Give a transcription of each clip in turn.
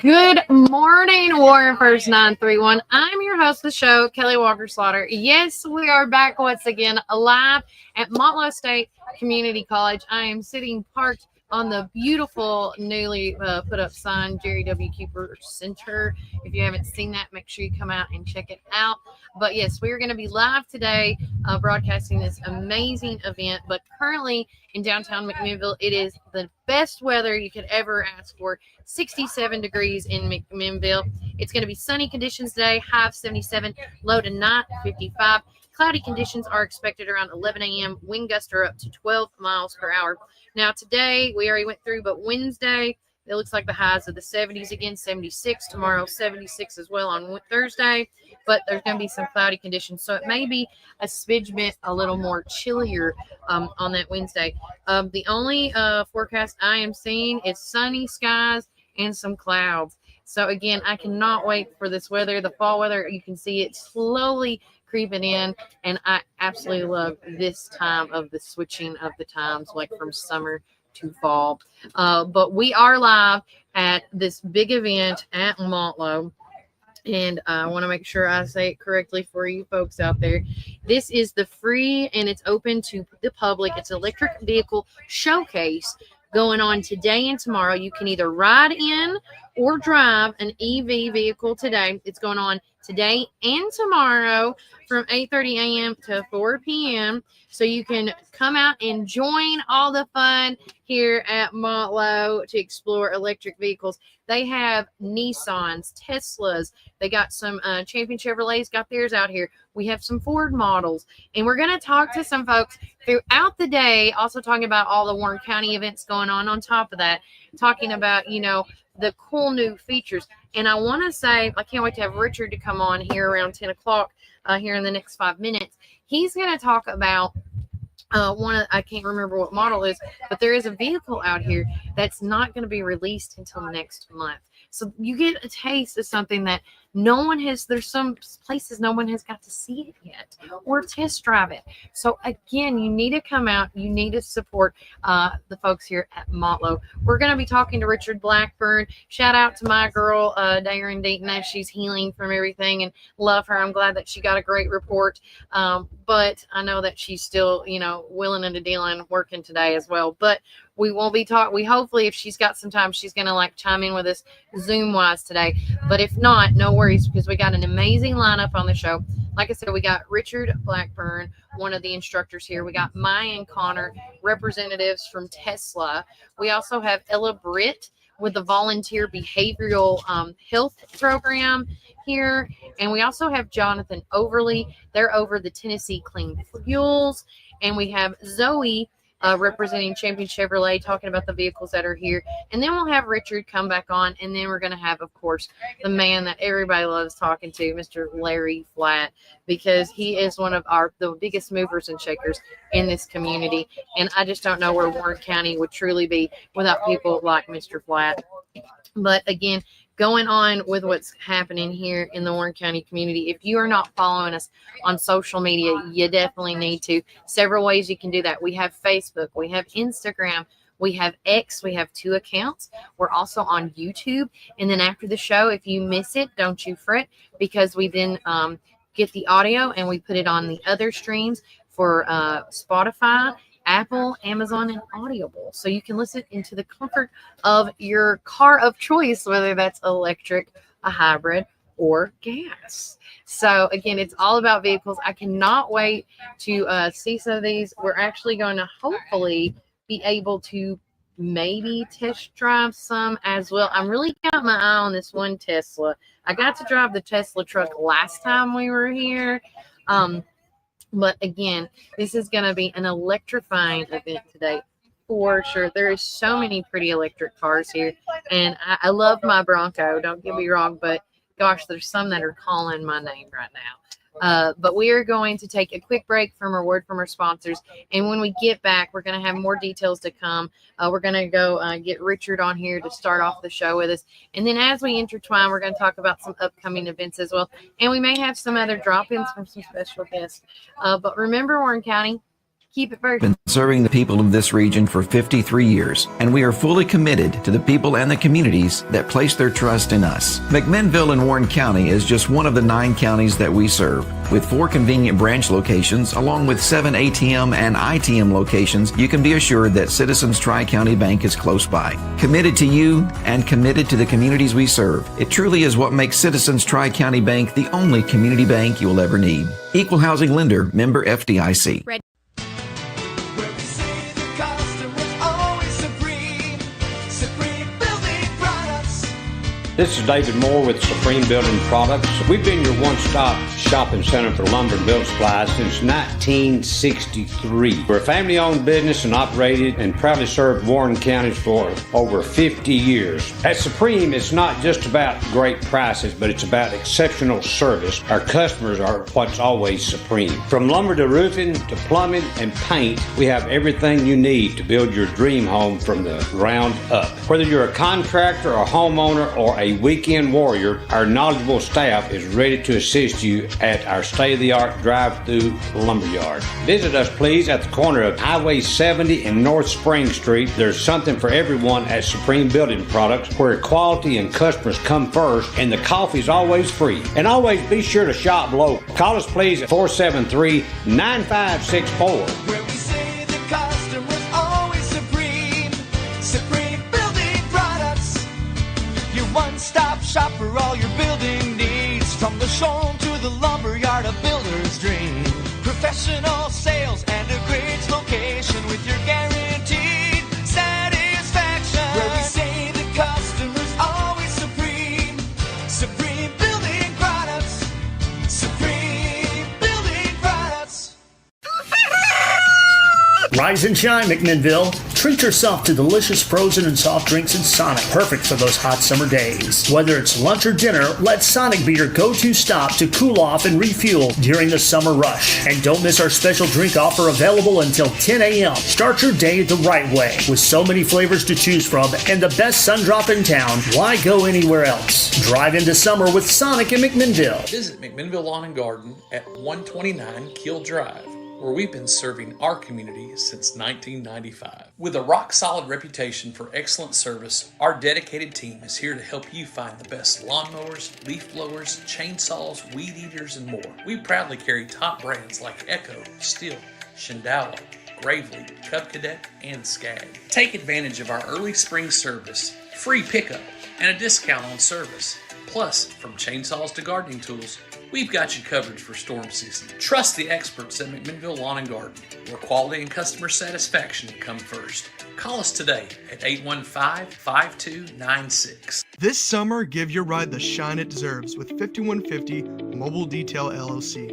Good morning, Warren First 931. I'm your host of the show, Kelly Walker Slaughter. Yes, we are back once again live at Motlow State Community College. I am sitting parked on the beautiful newly put up sign, Jerry W. Cooper Center. If you haven't seen that, make sure you come out and check it out. But yes, we are going to be live today broadcasting this amazing event. But currently in downtown McMinnville, it is the best weather you could ever ask for. 67 degrees in McMinnville. It's going to be sunny conditions today, high of 77, low tonight 55. Cloudy conditions are expected around 11 a.m. Wind gusts are up to 12 miles per hour. Now today, we already went through, but Wednesday, it looks like the highs of the 70s again, 76. Tomorrow, 76 as well on Thursday. But there's going to be some cloudy conditions. So it may be a smidge bit a little more chillier on that Wednesday. The only forecast I am seeing is sunny skies and some clouds. So again, I cannot wait for this weather. The fall weather, you can see it slowly creeping in, and I absolutely love this time of the switching of the times, like from summer to fall. But we are live at this big event at Motlow. And I want to make sure I say it correctly for you folks out there. This is the free, and it's open to the public. It's an electric vehicle showcase going on today and tomorrow. You can either ride in or drive an EV vehicle today. It's going on today and tomorrow from 8:30 a.m. to 4 p.m. So you can come out and join all the fun here at Motlow to explore electric vehicles. They have Nissans, Teslas. They got some Champion Chevrolets, got theirs out here. We have some Ford models. And we're going to talk to some folks throughout the day, also talking about all the Warren County events going on top of that, talking about, you know, the cool new features. And I want to say, I can't wait to have Richard to come on here around 10 o'clock here in the next 5 minutes. He's going to talk about I can't remember what model it is, but there is a vehicle out here that's not going to be released until next month. So you get a taste of something that no one has, there's some places no one has got to see it yet or test drive it. So again, you need to come out, you need to support the folks here at Motlow. We're going to be talking to Richard Blackburn. Shout out to my girl, Darren Deaton, as she's healing from everything, and love her. I'm glad that she got a great report. But I know that she's still, you know, willing and dealing, working today as well. But we won't be talking. We hopefully, if she's got some time, she's going to like chime in with us Zoom wise today. But if not, no worries, because we got an amazing lineup on the show. Like I said, we got Richard Blackburn, one of the instructors here. We got Maya and Connor, representatives from Tesla. We also have Ella Britt with the volunteer behavioral health program here. And we also have Jonathan Overly. They're over the Tennessee Clean Fuels. And we have Zoe representing Champion Chevrolet, talking about the vehicles that are here. And then we'll have Richard come back on. And then we're going to have, of course, the man that everybody loves talking to, Mr. Larry Flatt, because he is one of the biggest movers and shakers in this community. And I just don't know where Warren County would truly be without people like Mr. Flatt. But again, going on with what's happening here in the Warren County community. If you are not following us on social media, you definitely need to. Several ways you can do that. We have Facebook, we have Instagram, we have X, we have 2 accounts. We're also on YouTube. And then after the show, if you miss it, don't you fret, because we then get the audio and we put it on the other streams for Spotify, Apple, Amazon, and Audible. So you can listen into the comfort of your car of choice, whether that's electric, a hybrid, or gas. So again, it's all about vehicles. I cannot wait to see some of these. We're actually going to hopefully be able to maybe test drive some as well. I'm really got my eye on this one Tesla. I got to drive the Tesla truck last time we were here. But again, this is going to be an electrifying event today for sure. There is so many pretty electric cars here, and I love my Bronco. Don't get me wrong, but gosh, there's some that are calling my name right now. But we are going to take a quick break from a word from our sponsors. And when we get back, we're going to have more details to come. We're going to go get Richard on here to start off the show with us. And then as we intertwine, we're going to talk about some upcoming events as well. And we may have some other drop-ins from some special guests. But remember, Warren County, keep it first. Been serving the people of this region for 53 years, and we are fully committed to the people and the communities that place their trust in us. McMinnville in Warren County is just one of the 9 counties that we serve. With 4 convenient branch locations, along with 7 ATM and ITM locations, you can be assured that Citizens Tri-County Bank is close by. Committed to you and committed to the communities we serve. It truly is what makes Citizens Tri-County Bank the only community bank you will ever need. Equal housing lender, member FDIC. This is David Moore with Supreme Building Products. We've been your one-stop shopping center for lumber and building supplies since 1963. We're a family-owned business and operated and proudly served Warren County for over 50 years. At Supreme, it's not just about great prices, but it's about exceptional service. Our customers are what's always supreme. From lumber to roofing to plumbing and paint, we have everything you need to build your dream home from the ground up. Whether you're a contractor, a homeowner, or a weekend warrior, our knowledgeable staff is ready to assist you at our state-of-the-art drive-through lumberyard. Visit us, please, at the corner of Highway 70 and North Spring Street. There's something for everyone at Supreme Building Products, where quality and customers come first, and the coffee's always free. And always be sure to shop local. Call us, please, at 473-9564. Where we say the customer's always supreme. Supreme Building Products. Your one-stop shop for all your building needs. From the showroom to the lumberyard, a builder's dream. Professional sales and a great location with your guaranteed satisfaction. Where we say the customer's always supreme. Supreme Building Products. Supreme Building Products. Rise and shine, McMinnville. Treat yourself to delicious frozen and soft drinks in Sonic, perfect for those hot summer days. Whether it's lunch or dinner, let Sonic be your go-to stop to cool off and refuel during the summer rush. And don't miss our special drink offer available until 10 a.m. Start your day the right way. With so many flavors to choose from and the best sun drop in town, why go anywhere else? Drive into summer with Sonic in McMinnville. Visit McMinnville Lawn and Garden at 129 Keel Drive, where we've been serving our community since 1995. With a rock-solid reputation for excellent service, our dedicated team is here to help you find the best lawnmowers, leaf blowers, chainsaws, weed eaters, and more. We proudly carry top brands like Echo, Stihl, Shindala, Gravely, Cub Cadet, and Skag. Take advantage of our early spring service, free pickup, and a discount on service. Plus, from chainsaws to gardening tools, we've got you covered for storm season. Trust the experts at McMinnville Lawn and Garden, where quality and customer satisfaction come first. Call us today at 815-5296. This summer, give your ride the shine it deserves with 5150 Mobile Detail LLC.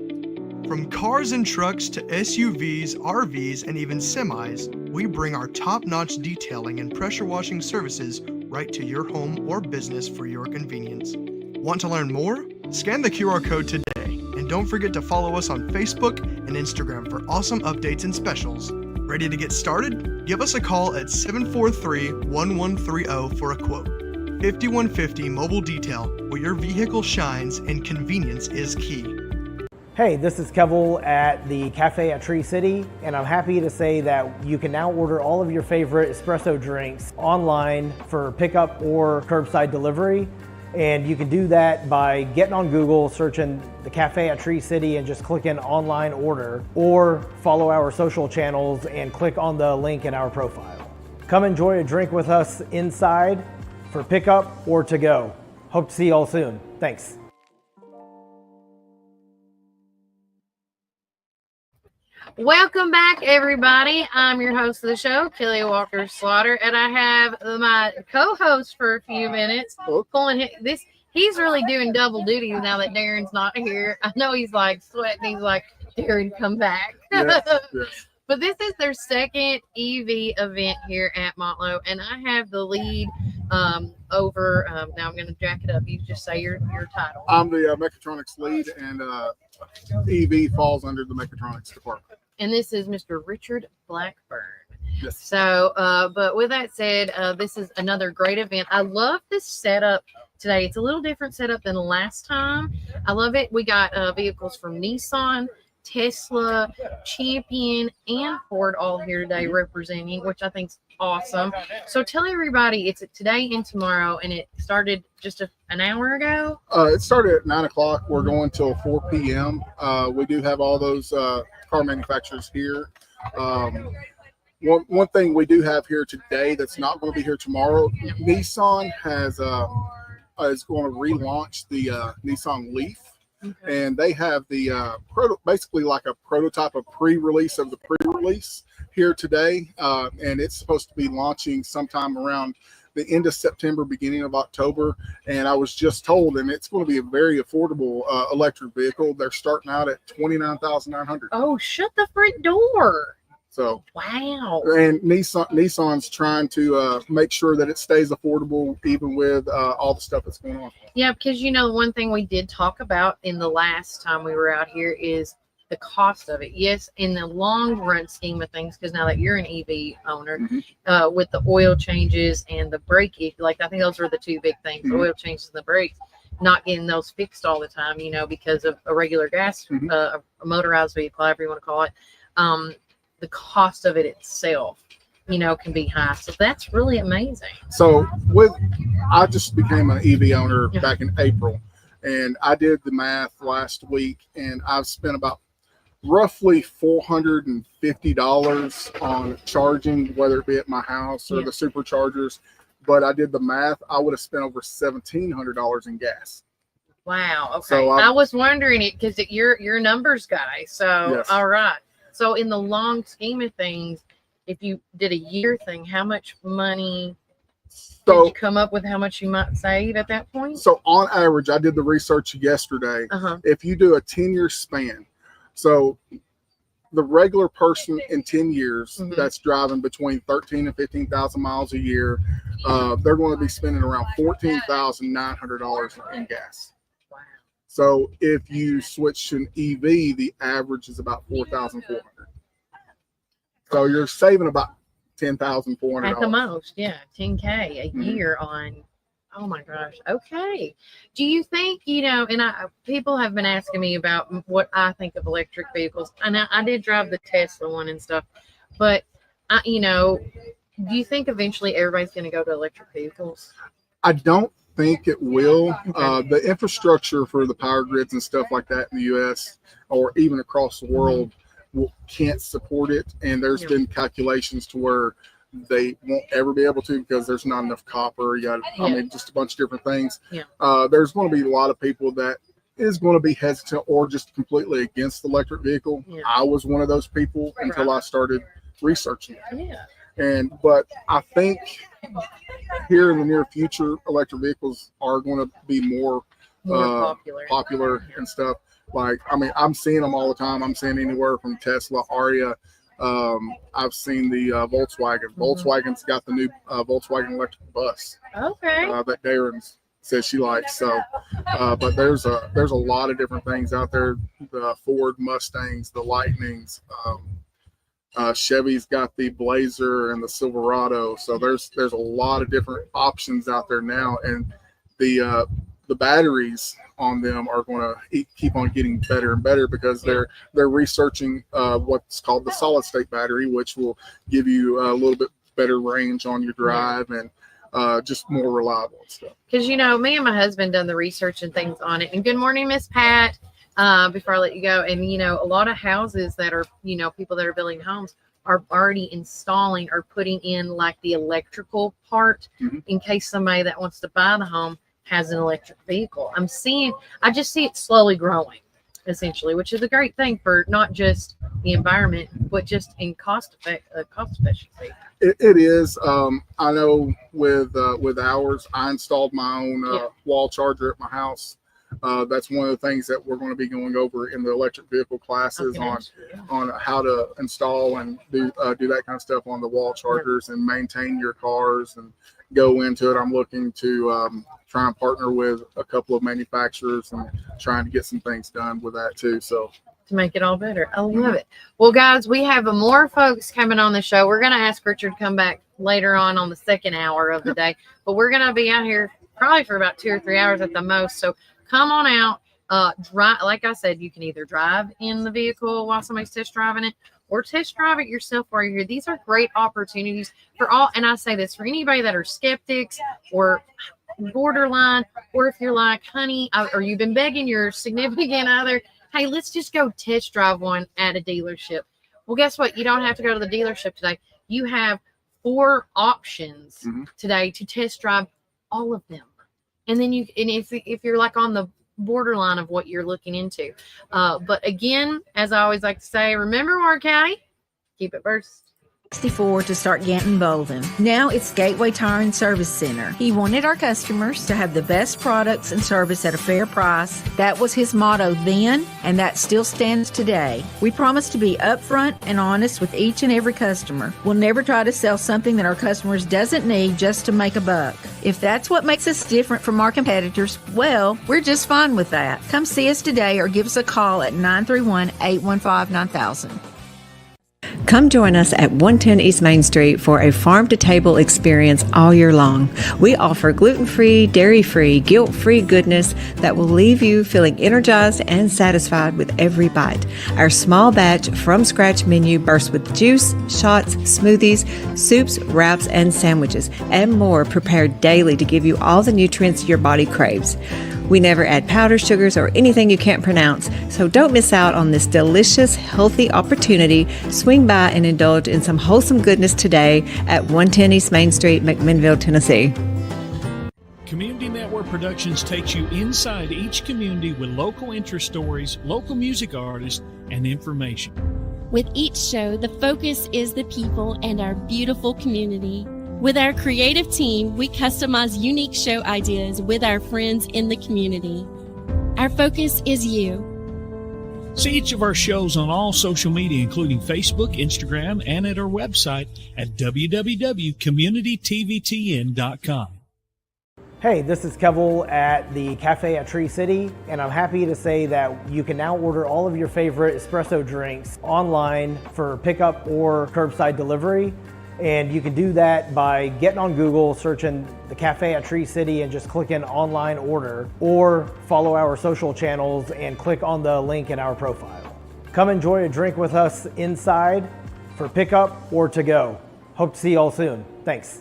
From cars and trucks to SUVs, RVs, and even semis, we bring our top-notch detailing and pressure washing services right to your home or business for your convenience. Want to learn more? Scan the QR code today, and don't forget to follow us on Facebook and Instagram for awesome updates and specials. Ready to get started? Give us a call at 743-1130 for a quote. 5150 Mobile Detail, where your vehicle shines and convenience is key. Hey, this is Kevel at the Cafe at Tree City, and I'm happy to say that you can now order all of your favorite espresso drinks online for pickup or curbside delivery. And you can do that by getting on Google, searching the Cafe at Tree City and just clicking online order, or follow our social channels and click on the link in our profile. Come enjoy a drink with us inside for pickup or to go. Hope to see you all soon. Thanks. Welcome back, everybody. I'm your host of the show, Kelly Walker Slaughter, and I have my co-host for a few minutes. He's really doing double duty now that Darren's not here. I know he's like sweating. He's like daring to come back. Yes, yes. But this is their second EV event here at Motlow, and I have the lead over. Now I'm going to jack it up. You just say your title. I'm the mechatronics lead, and EV falls under the mechatronics department. And this is Mr. Richard Blackburn. Yes. So, but with that said, this is another great event. I love this setup today. It's a little different setup than last time. I love it. We got vehicles from Nissan, Tesla, Champion, and Ford all here today representing, which I think is awesome. So tell everybody it's today and tomorrow, and it started just an hour ago. It started at 9 o'clock. We're going till 4 p.m. We do have all those car manufacturers here. One thing we do have here today that's not going to be here tomorrow, Nissan is going to relaunch the Nissan Leaf. Okay. And they have the basically like a prototype, a pre-release of the pre-release here today, and it's supposed to be launching sometime around the end of September, beginning of October. And I was just told, and it's going to be a very affordable electric vehicle. They're starting out at $29,900. Oh, shut the front door! So wow. And Nissan's trying to make sure that it stays affordable even with all the stuff that's going on. Yeah, because one thing we did talk about in the last time we were out here is the cost of it. Yes, in the long run scheme of things, because now that you're an EV owner, with the oil changes and the brake, like I think those are the two big things: the oil changes and the brakes. Not getting those fixed all the time, because of a regular gas, a motorized vehicle, however you want to call it. The cost of it itself, can be high. So that's really amazing. So I just became an EV owner back in April, and I did the math last week, and I've spent about roughly $450 on charging, whether it be at my house or the superchargers. But I did the math. I would have spent over $1,700 in gas. Wow. Okay. So I was wondering it because you're a numbers guy. So, yes. All right. So in the long scheme of things, if you did a year thing, how much money did you come up with, how much you might save at that point? So on average, I did the research yesterday. If you do a 10-year span, so the regular person in 10 years that's driving between 13 and 15,000 miles a year, they're going to be spending around $14,900 in gas. Wow. So if you switch to an EV, the average is about $4,400. So you're saving about $10,400 at the most. Yeah, $10K a year on. Oh my gosh. Okay. Do you think, and people have been asking me about what I think of electric vehicles, and I did drive the Tesla one and stuff, but do you think eventually everybody's going to go to electric vehicles? I don't think it will. The infrastructure for the power grids and stuff like that in the U.S. or even across the world can't support it. And there's been calculations to where they won't ever be able to because there's not enough copper. You got, I mean, just a bunch of different things. There's going to be a lot of people that is going to be hesitant or just completely against the electric vehicle. I was one of those people until I started researching it. But I think here in the near future, electric vehicles are going to be more popular and stuff. Like, I mean, I'm seeing them all the time. I'm seeing anywhere from Tesla, Aria. I've seen the Volkswagen. Volkswagen's got the new Volkswagen electric bus. Okay. That Darren says she likes. So, but there's a lot of different things out there. The Ford Mustangs, the Lightnings. Chevy's got the Blazer and the Silverado. So there's a lot of different options out there now, and the batteries on them are going to keep on getting better and better because they're researching what's called the solid state battery, which will give you a little bit better range on your drive and just more reliable and stuff. Because me and my husband done the research and things on it. And good morning, Miss Pat. Before I let you go, and a lot of houses that are people that are building homes are already installing or putting in like the electrical part in case somebody that wants to buy the home has an electric vehicle. I just see it slowly growing, essentially, which is a great thing for not just the environment, but just in cost efficiency. It is. I know with ours, I installed my own wall charger at my house. That's one of the things that we're going to be going over in the electric vehicle classes on how to install and do that kind of stuff on the wall chargers and maintain your cars and go into it. I'm looking to try and partner with a couple of manufacturers and trying to get some things done with that too. So to make it all better. I love it. Well, guys, we have more folks coming on the show. We're going to ask Richard to come back later on the second hour of the day, but we're going to be out here probably for about 2 or 3 hours at the most. So come on out. Drive, like I said, you can either drive in the vehicle while somebody's test driving it or test drive it yourself while you're here. These are great opportunities for all. And I say this for anybody that are skeptics or borderline, or if you're like, honey, or you've been begging your significant other, hey, let's just go test drive one at a dealership. Well, guess what? You don't have to go to the dealership today. You have 4 options today to test drive all of them. And then if you're like on the borderline of what you're looking into. But again, as I always like to say, remember, Ward County, keep it first. 64 to start Ganton Bolden. Now it's Gateway Tire and Service Center. He wanted our customers to have the best products and service at a fair price. That was his motto then, and that still stands today. We promise to be upfront and honest with each and every customer. We'll never try to sell something that our customers doesn't need just to make a buck. If that's what makes us different from our competitors, well, we're just fine with that. Come see us today or give us a call at 931-815-9000. Come join us at 110 East Main Street for a farm-to-table experience all year long. We offer gluten-free, dairy-free, guilt-free goodness that will leave you feeling energized and satisfied with every bite. Our small batch from-scratch menu bursts with juice, shots, smoothies, soups, wraps, and sandwiches, and more prepared daily to give you all the nutrients your body craves. We never add powder, sugars, or anything you can't pronounce, so don't miss out on this delicious, healthy opportunity. Swing by and indulge in some wholesome goodness today at 110 East Main Street, McMinnville, Tennessee. Community Network Productions takes you inside each community with local interest stories, local music artists, and information. With each show, the focus is the people and our beautiful community. With our creative team, we customize unique show ideas with our friends in the community. Our focus is you. See each of our shows on all social media, including Facebook, Instagram, and at our website at www.communitytvtn.com. Hey, this is Kevel at the Cafe at Tree City, and I'm happy to say that you can now order all of your favorite espresso drinks online for pickup or curbside delivery. And you can do that by getting on Google, searching the Cafe at Tree City and just clicking online order, or follow our social channels and click on the link in our profile. Come enjoy a drink with us inside for pickup or to go. Hope to see you all soon. Thanks.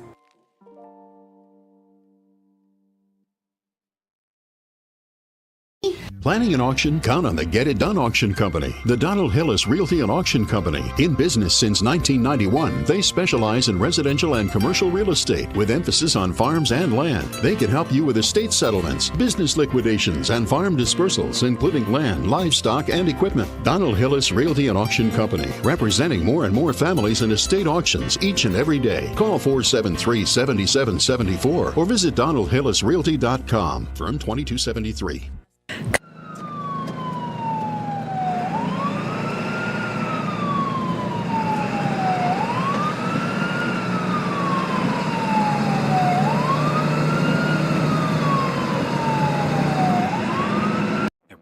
Planning an auction? Count on the Get It Done Auction Company. The Donald Hillis Realty and Auction Company. In business since 1991, they specialize in residential and commercial real estate with emphasis on farms and land. They can help you with estate settlements, business liquidations, and farm dispersals, including land, livestock, and equipment. Donald Hillis Realty and Auction Company, representing more and more families in estate auctions each and every day. Call 473-7774 or visit donaldhillisrealty.com. Firm 2273.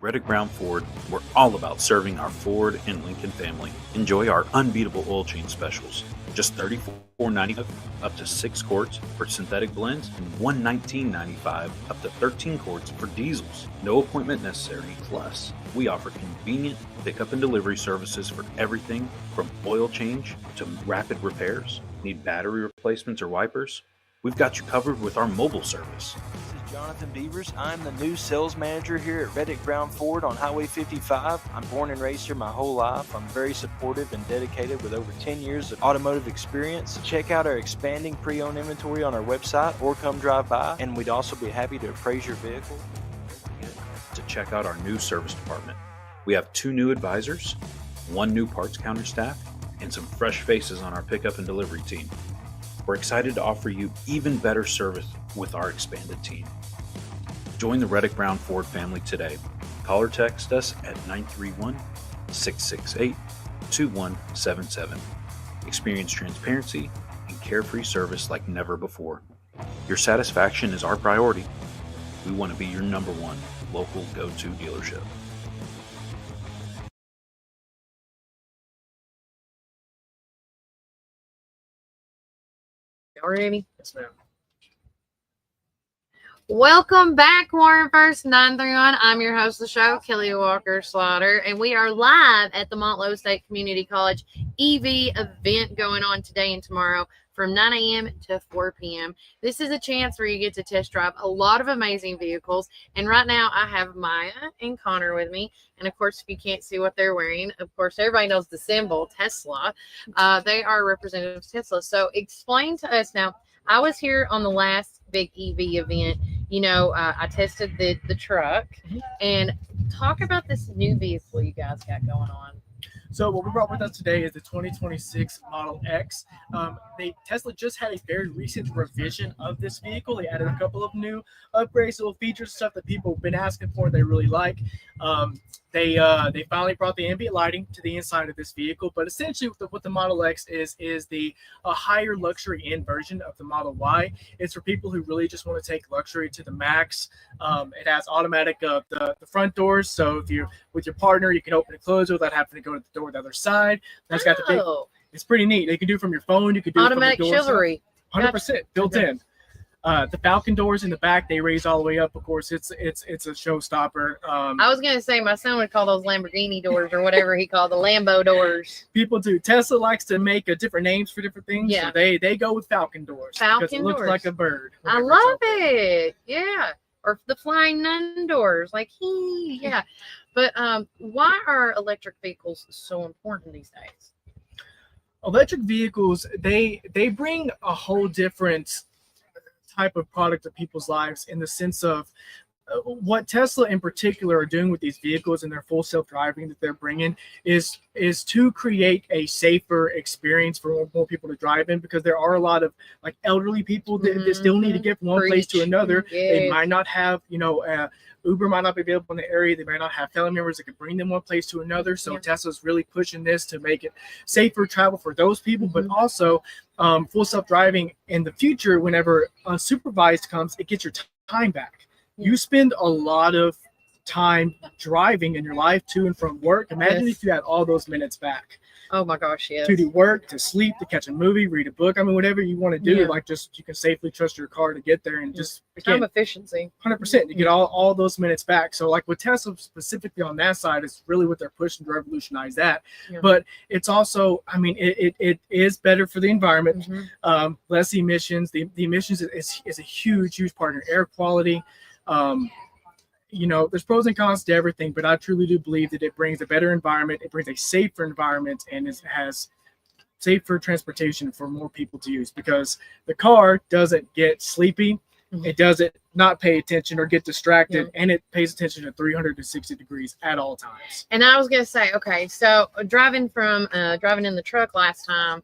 Reddick Brown Ford, we're all about serving our Ford and Lincoln family. Enjoy our unbeatable oil change specials. Just $34.95 up to 6 quarts for synthetic blends and $119.95 up to 13 quarts for diesels. No appointment necessary. Plus, we offer convenient pickup and delivery services for everything from oil change to rapid repairs. Need battery replacements or wipers? We've got you covered with our mobile service. Jonathan Beavers. I'm the new sales manager here at Reddick Brown Ford on Highway 55. I'm born and raised here my whole life. I'm very supportive and dedicated with over 10 years of automotive experience. Check out our expanding pre-owned inventory on our website or come drive by, and we'd also be happy to appraise your vehicle. To check out our new service department. We have 2 new advisors, 1 new parts counter staff, and some fresh faces on our pickup and delivery team. We're excited to offer you even better service with our expanded team. Join the Reddick Brown Ford family today. Call or text us at 931-668-2177. Experience transparency and carefree service like never before. Your satisfaction is our priority. We want to be your number one local go-to dealership. Already? Yes, ma'am. Welcome back, Warren First 931. I'm your host of the show, Kelly Walker Slaughter, and we are live at the Motlow State Community College EV event going on today and tomorrow from 9 a.m. to 4 p.m. This is a chance where you get to test drive a lot of amazing vehicles, and right now I have Maya and Connor with me, and of course, if you can't see what they're wearing, of course, everybody knows the symbol, Tesla. They are representatives of Tesla. So explain to us now, I was here on the last big EV event. You know, I tested the truck, and talk about this new vehicle you guys got going on. So what we brought with us today is the 2026 Model X. Tesla just had a very recent revision of this vehicle. They added a couple of new upgrades, little features, stuff that people have been asking for, they really like. They finally brought the ambient lighting to the inside of this vehicle, but essentially what the Model X is the higher luxury end version of the Model Y. It's for people who really just want to take luxury to the max. It has automatic the front doors, so if you're with your partner, you can open and close it without having to go to the door on the other side. That's got the big. It's pretty neat. You can do it from your phone. You can do automatic it from the door. chivalry. 100% built in. The Falcon doors in the back, they raise all the way up. Of course, it's a showstopper. I was gonna say my son would call those Lamborghini doors or whatever he called the Lambo doors. People do. Tesla likes to make different names for different things. Yeah. So they go with Falcon doors because it looks like a bird. I love it. Yeah. Or the flying nun doors, like yeah. But why are electric vehicles so important these days? Electric vehicles, they bring a whole different type of product to people's lives in the sense of what Tesla in particular are doing with these vehicles and their full self-driving that they're bringing is to create a safer experience for more people to drive in, because there are a lot of like elderly people that still need to get from one place to another. Yes. They might not have, Uber might not be available in the area. They might not have family members that can bring them one place to another. So Tesla's really pushing this to make it safer travel for those people, but also full self-driving in the future. Whenever unsupervised comes, it gets your time back. You spend a lot of time driving in your life to and from work. Imagine if you had all those minutes back. Oh my gosh, yes. To do work, to sleep, to catch a movie, read a book. I mean, whatever you want to do, you can safely trust your car to get there and just time efficiency. 100%. You get all those minutes back. So like with Tesla specifically on that side, it's really what they're pushing to revolutionize that. Yeah. But it's also, I mean, it is better for the environment, less emissions. The emissions is a huge part of air quality. There's pros and cons to everything, but I truly do believe that it brings a better environment. It brings a safer environment, and it has safer transportation for more people to use, because the car doesn't get sleepy. It doesn't not pay attention or get distracted, and it pays attention to 360 degrees at all times. And I was going to say, okay, so driving in the truck last time,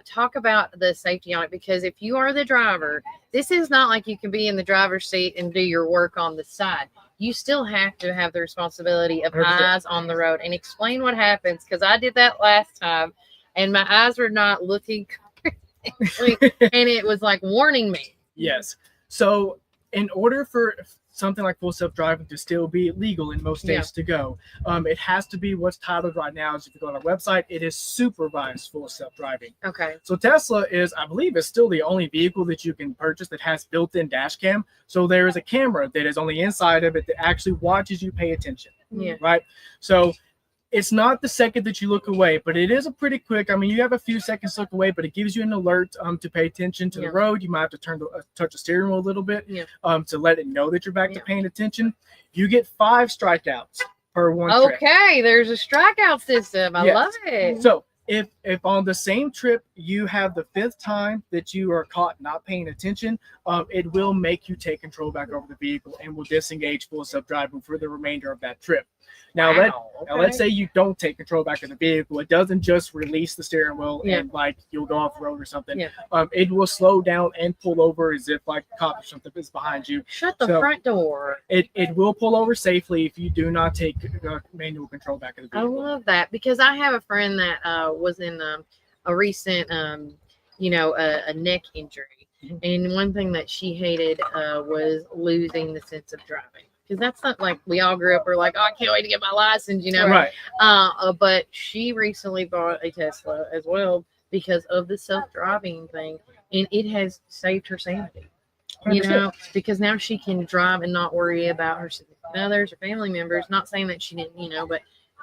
talk about the safety on it, because if you are the driver, this is not like you can be in the driver's seat and do your work on the side. You still have to have the responsibility of 100%. Eyes on the road, and explain what happens, because I did that last time and my eyes were not looking correctly, and it was like warning me. Yes. So in order for something like full self-driving to still be legal in most states to go, it has to be what's titled right now. As if you go on our website, it is supervised full self-driving. Okay. So Tesla I believe is still the only vehicle that you can purchase that has built-in dash cam. So there is a camera that is on the inside of it that actually watches you pay attention. Yeah. Right. So it's not the second that you look away, but it is a pretty quick. I mean, you have a few seconds to look away, but it gives you an alert to pay attention to the road. You might have to touch the steering wheel a little bit to let it know that you're back to paying attention. You get 5 strikeouts per one trip. Okay, there's a strikeout system. I love it. So if on the same trip you have the 5th time that you are caught not paying attention, it will make you take control back over the vehicle and will disengage full self-driving for the remainder of that trip. Now, Wow, now let's say you don't take control back of the vehicle. It doesn't just release the steering wheel and like you'll go off the road or something. Yeah. It will slow down and pull over as if like a cop or something is behind you. Shut the front door. It will pull over safely if you do not take manual control back of the I vehicle. love that because I have a friend that was in a recent, a neck injury. And one thing that she hated was losing the sense of driving. Because that's not like we all grew up, we're like, oh, I can't wait to get my license, Right. But she recently bought a Tesla as well because of the self-driving thing. And it has saved her sanity. 100%. Because now she can drive and not worry about her others or family members. Not saying that she didn't, but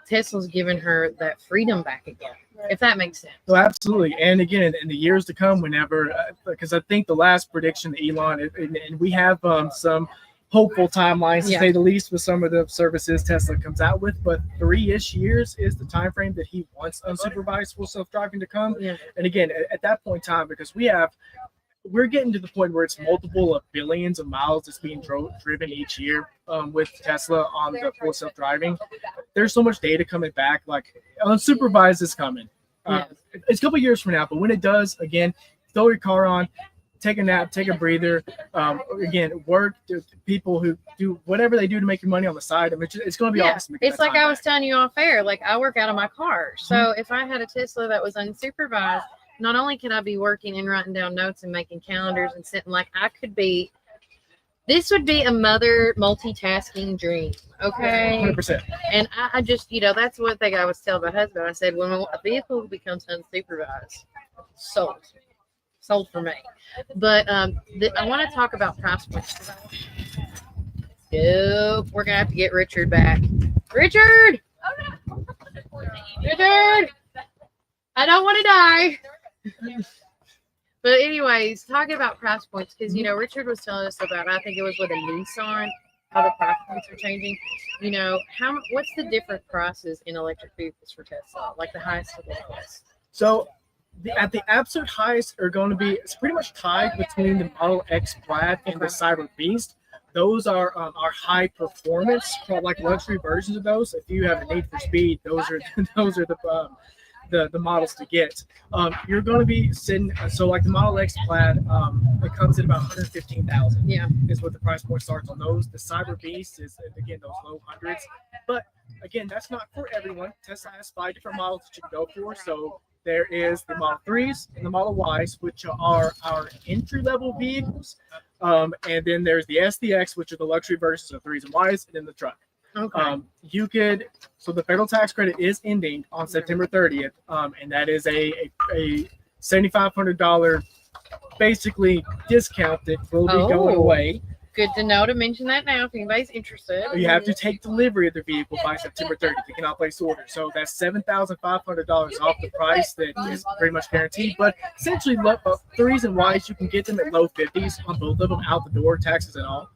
Tesla's given her that freedom back again, if that makes sense. Well, absolutely. And again, in the years to come, whenever, because I think the last prediction, Elon, and we have some hopeful timelines, to say the least, with some of the services Tesla comes out with, but 3-ish years is the time frame that he wants unsupervised full self-driving to come. Yeah. And again, at that point in time, because we're getting to the point where it's multiple of billions of miles that's being driven each year with Tesla on the full self-driving. There's so much data coming back. Like unsupervised is coming. It's a couple years from now, but when it does, again, throw your car on, take a nap, take a breather. Again, work. People who do whatever they do to make your money on the side. I mean, it's going to be awesome. It's like I was telling you off air. Like I work out of my car, so if I had a Tesla that was unsupervised, not only could I be working and writing down notes and making calendars and sitting, like I could be. This would be a mother multitasking dream. Okay. 100%. And I just, that's one thing I was telling my husband. I said, when a vehicle becomes unsupervised, sold for me. But I want to talk about price points. We're gonna have to get Richard back. Richard, I don't want to die. But anyways, talking about price points, because Richard was telling us about, I think it was with a Nissan, how the price points are changing. What's the different prices in electric vehicles for Tesla, like the highest to the lowest? So at the absolute highest are going to be, it's pretty much tied between the Model X Plaid and the Cyber Beast. Those are high performance, like luxury versions of those. If you have a need for speed, those are the models to get. You're going to be sitting, so like the Model X Plaid, it comes in about $115,000. Yeah, is what the price point starts on those. The Cyber Beast is again those low hundreds, but again, that's not for everyone. Tesla has 5 different models that you can go for. So there is the Model 3s and the Model Ys, which are our entry-level vehicles. And then there's the S, the X, which are the luxury versions of 3s and Ys, and then the truck. Okay. So the federal tax credit is ending on September 30th, and that is a $7,500 basically discount that will be going away. Good to know to mention that now if anybody's interested. You have to take delivery of the vehicle by September 30th. You cannot place orders. So that's $7,500 off the price that is pretty much guaranteed. But essentially, 3s and Ys, you can get them at low 50s on both of them, out the door, taxes and all.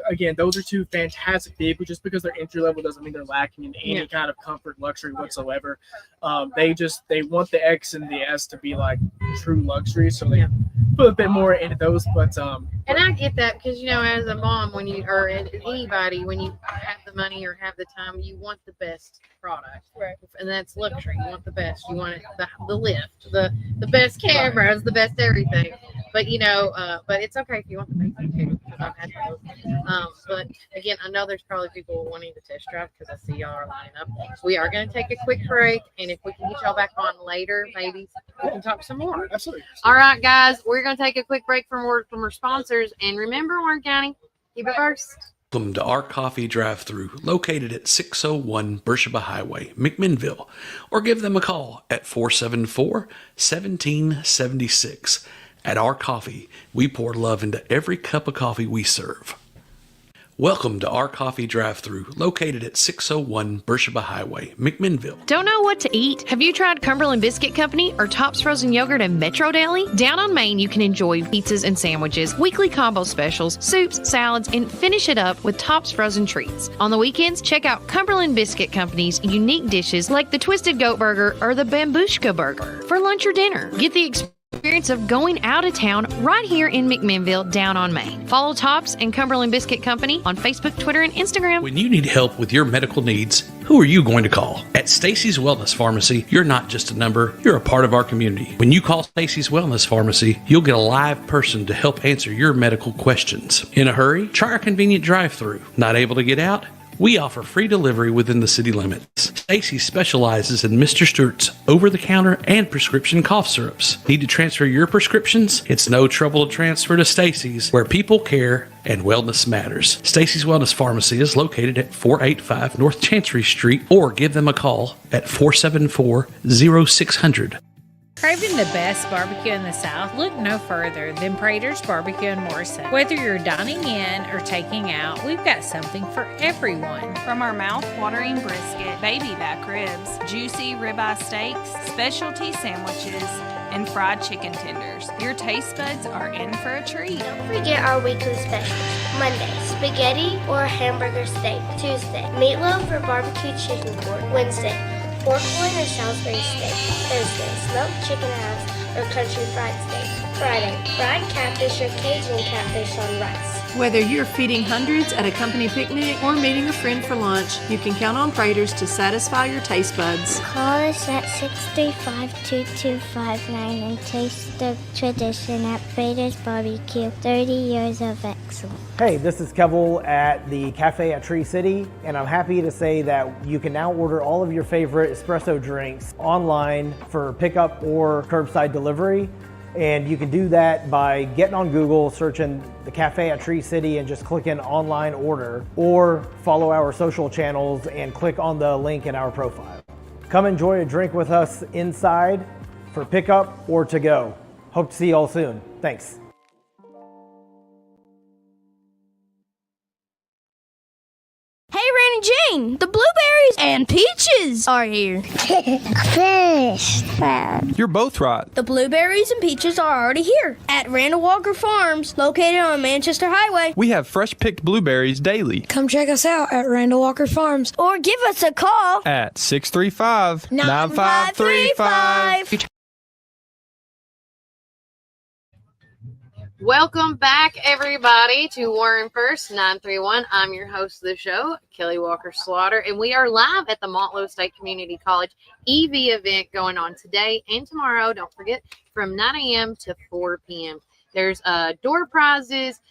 Again, those are 2 fantastic vehicles. Just because they're entry level doesn't mean they're lacking in any kind of comfort, luxury whatsoever. They want the X and the S to be like true luxury, so they put a bit more into those. But and I get that because as a mom, when you or anybody, when you have the money or have the time, you want the best product, right? And that's luxury. You want the best. You want the lift, the best cameras, the best everything. But but it's okay if you want the basic too. I've had those. But again, I know there's probably people wanting to test drive because I see y'all are lining up. We are going to take a quick break, and if we can get y'all back on later, maybe we can talk some more. Absolutely. All right, guys, we're going to take a quick break from our sponsors, and remember, Warren County, keep it first. Welcome to our coffee drive-thru, located at 601 Beersheba Highway, McMinnville, or give them a call at 474-1776. At Our Coffee, we pour love into every cup of coffee we serve. Welcome to Our Coffee Drive-Thru, located at 601 Beersheba Highway, McMinnville. Don't know what to eat? Have you tried Cumberland Biscuit Company or Tops Frozen Yogurt and Metro Deli? Down on Main, you can enjoy pizzas and sandwiches, weekly combo specials, soups, salads, and finish it up with Tops Frozen Treats. On the weekends, check out Cumberland Biscuit Company's unique dishes like the Twisted Goat Burger or the Bambushka Burger for lunch or dinner. Get the experience of going out of town right here in McMinnville, down on Main. Follow Tops and Cumberland Biscuit Company on Facebook, Twitter, and Instagram. When you need help with your medical needs, who are you going to call? At Stacy's Wellness Pharmacy, you're not just a number, you're a part of our community. When you call Stacy's Wellness Pharmacy, you'll get a live person to help answer your medical questions. In a hurry? Try our convenient drive-thru. Not able to get out? We offer free delivery within the city limits. Stacy specializes in Mr. Stewart's over-the-counter and prescription cough syrups. Need to transfer your prescriptions? It's no trouble to transfer to Stacy's, where people care and wellness matters. Stacy's Wellness Pharmacy is located at 485 North Chancery Street, or give them a call at 474-0600. Craving the best barbecue in the South? Look no further than Prater's Barbecue in Morrison. Whether you're dining in or taking out, we've got something for everyone. From our mouth-watering brisket, baby back ribs, juicy ribeye steaks, specialty sandwiches, and fried chicken tenders, your taste buds are in for a treat. Don't forget our weekly specials. Monday, spaghetti or hamburger steak. Tuesday, meatloaf or barbecue chicken pork. Wednesday, pork loin or Salisbury steak. Thursday, smoked chicken halves or country fried steak. Friday, fried catfish or Cajun catfish on rice. Whether you're feeding hundreds at a company picnic or meeting a friend for lunch, you can count on Prater's to satisfy your taste buds. Call us at 635-2259 and taste the tradition at Prater's Barbecue. 30 years of excellence. Hey, this is Kevel at the Cafe at Tree City, and I'm happy to say that you can now order all of your favorite espresso drinks online for pickup or curbside delivery. And you can do that by getting on Google, searching the Cafe at Tree City and just clicking online order, or follow our social channels and click on the link in our profile. Come enjoy a drink with us inside for pickup or to go. Hope to see you all soon. Thanks. Hey, Randy Jane, the blueberries and peaches are here. Fish. You're both right. The blueberries and peaches are already here at Randall Walker Farms, located on Manchester Highway. We have fresh picked blueberries daily. Come check us out at Randall Walker Farms or give us a call at 635-9535. Welcome back, everybody, to Warren First 931. I'm your host of the show, Kelly Walker Slaughter, and we are live at the Motlow State Community College EV event going on today and tomorrow. Don't forget, from 9 a.m. to 4 p.m. There's door prizes,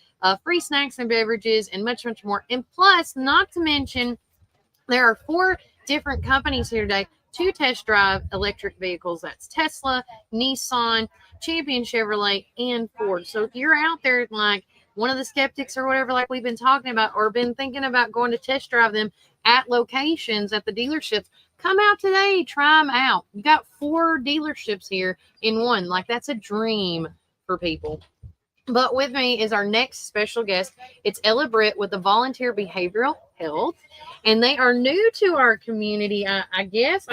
free snacks and beverages, and much, much more. And plus, not to mention, there are 4 different companies here today to test drive electric vehicles. That's Tesla, Nissan, Champion Chevrolet, and Ford. So if you're out there like one of the skeptics or whatever, like we've been talking about, or been thinking about going to test drive them at locations at the dealerships, come out today, try them out. You got 4 dealerships here in one. Like, that's a dream for people. But with me is our next special guest. It's Ella Britt with the Volunteer Behavioral Health, and they are new to our community. I guess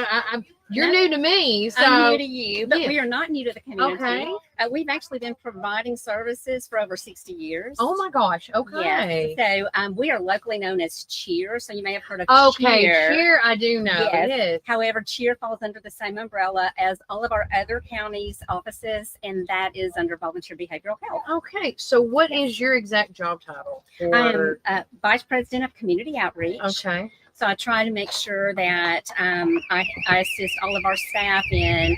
you're new to me, so I'm new to you, but yeah. We are not new to the community. Okay. We've actually been providing services for over 60 years. Oh my gosh! Okay. Yes. So we are locally known as Cheer. So you may have heard of Cheer. Cheer, I do know. Yes. However, Cheer falls under the same umbrella as all of our other counties' offices, and that is under Volunteer Behavioral Health. Okay. So what is your exact job title? I am Vice President of Community Outreach. Okay. So I try to make sure that I assist all of our staff in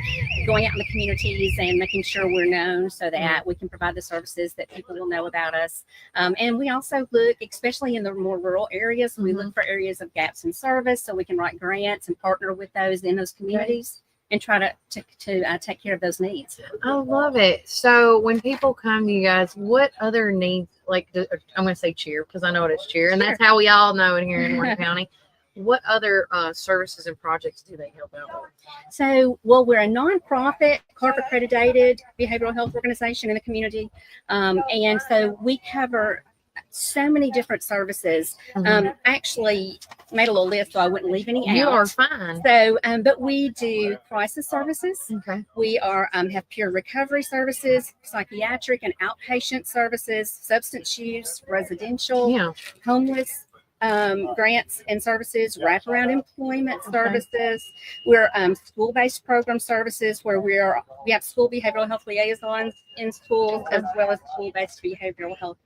going out in the communities and making sure we're known so that we can provide the services that people will know about us. And we also look, especially in the more rural areas, we look for areas of gaps in service so we can write grants and partner with those in those communities and try to take care of those needs. I love it. So when people come to you guys, what other needs, like I'm going to say Cheer because I know it is Cheer, and that's how we all know it here in Warren County. What other services and projects do they help out with? So, well, we're a nonprofit, CARP accredited behavioral health organization in the community. And so we cover so many different services. I actually made a little list so I wouldn't leave any out. You are fine. So, but we do crisis services. Okay. We are have peer recovery services, psychiatric and outpatient services, substance use, residential, homeless, grants and services, wraparound employment services. We're school-based program services where we have school behavioral health liaisons in schools as well as school-based behavioral health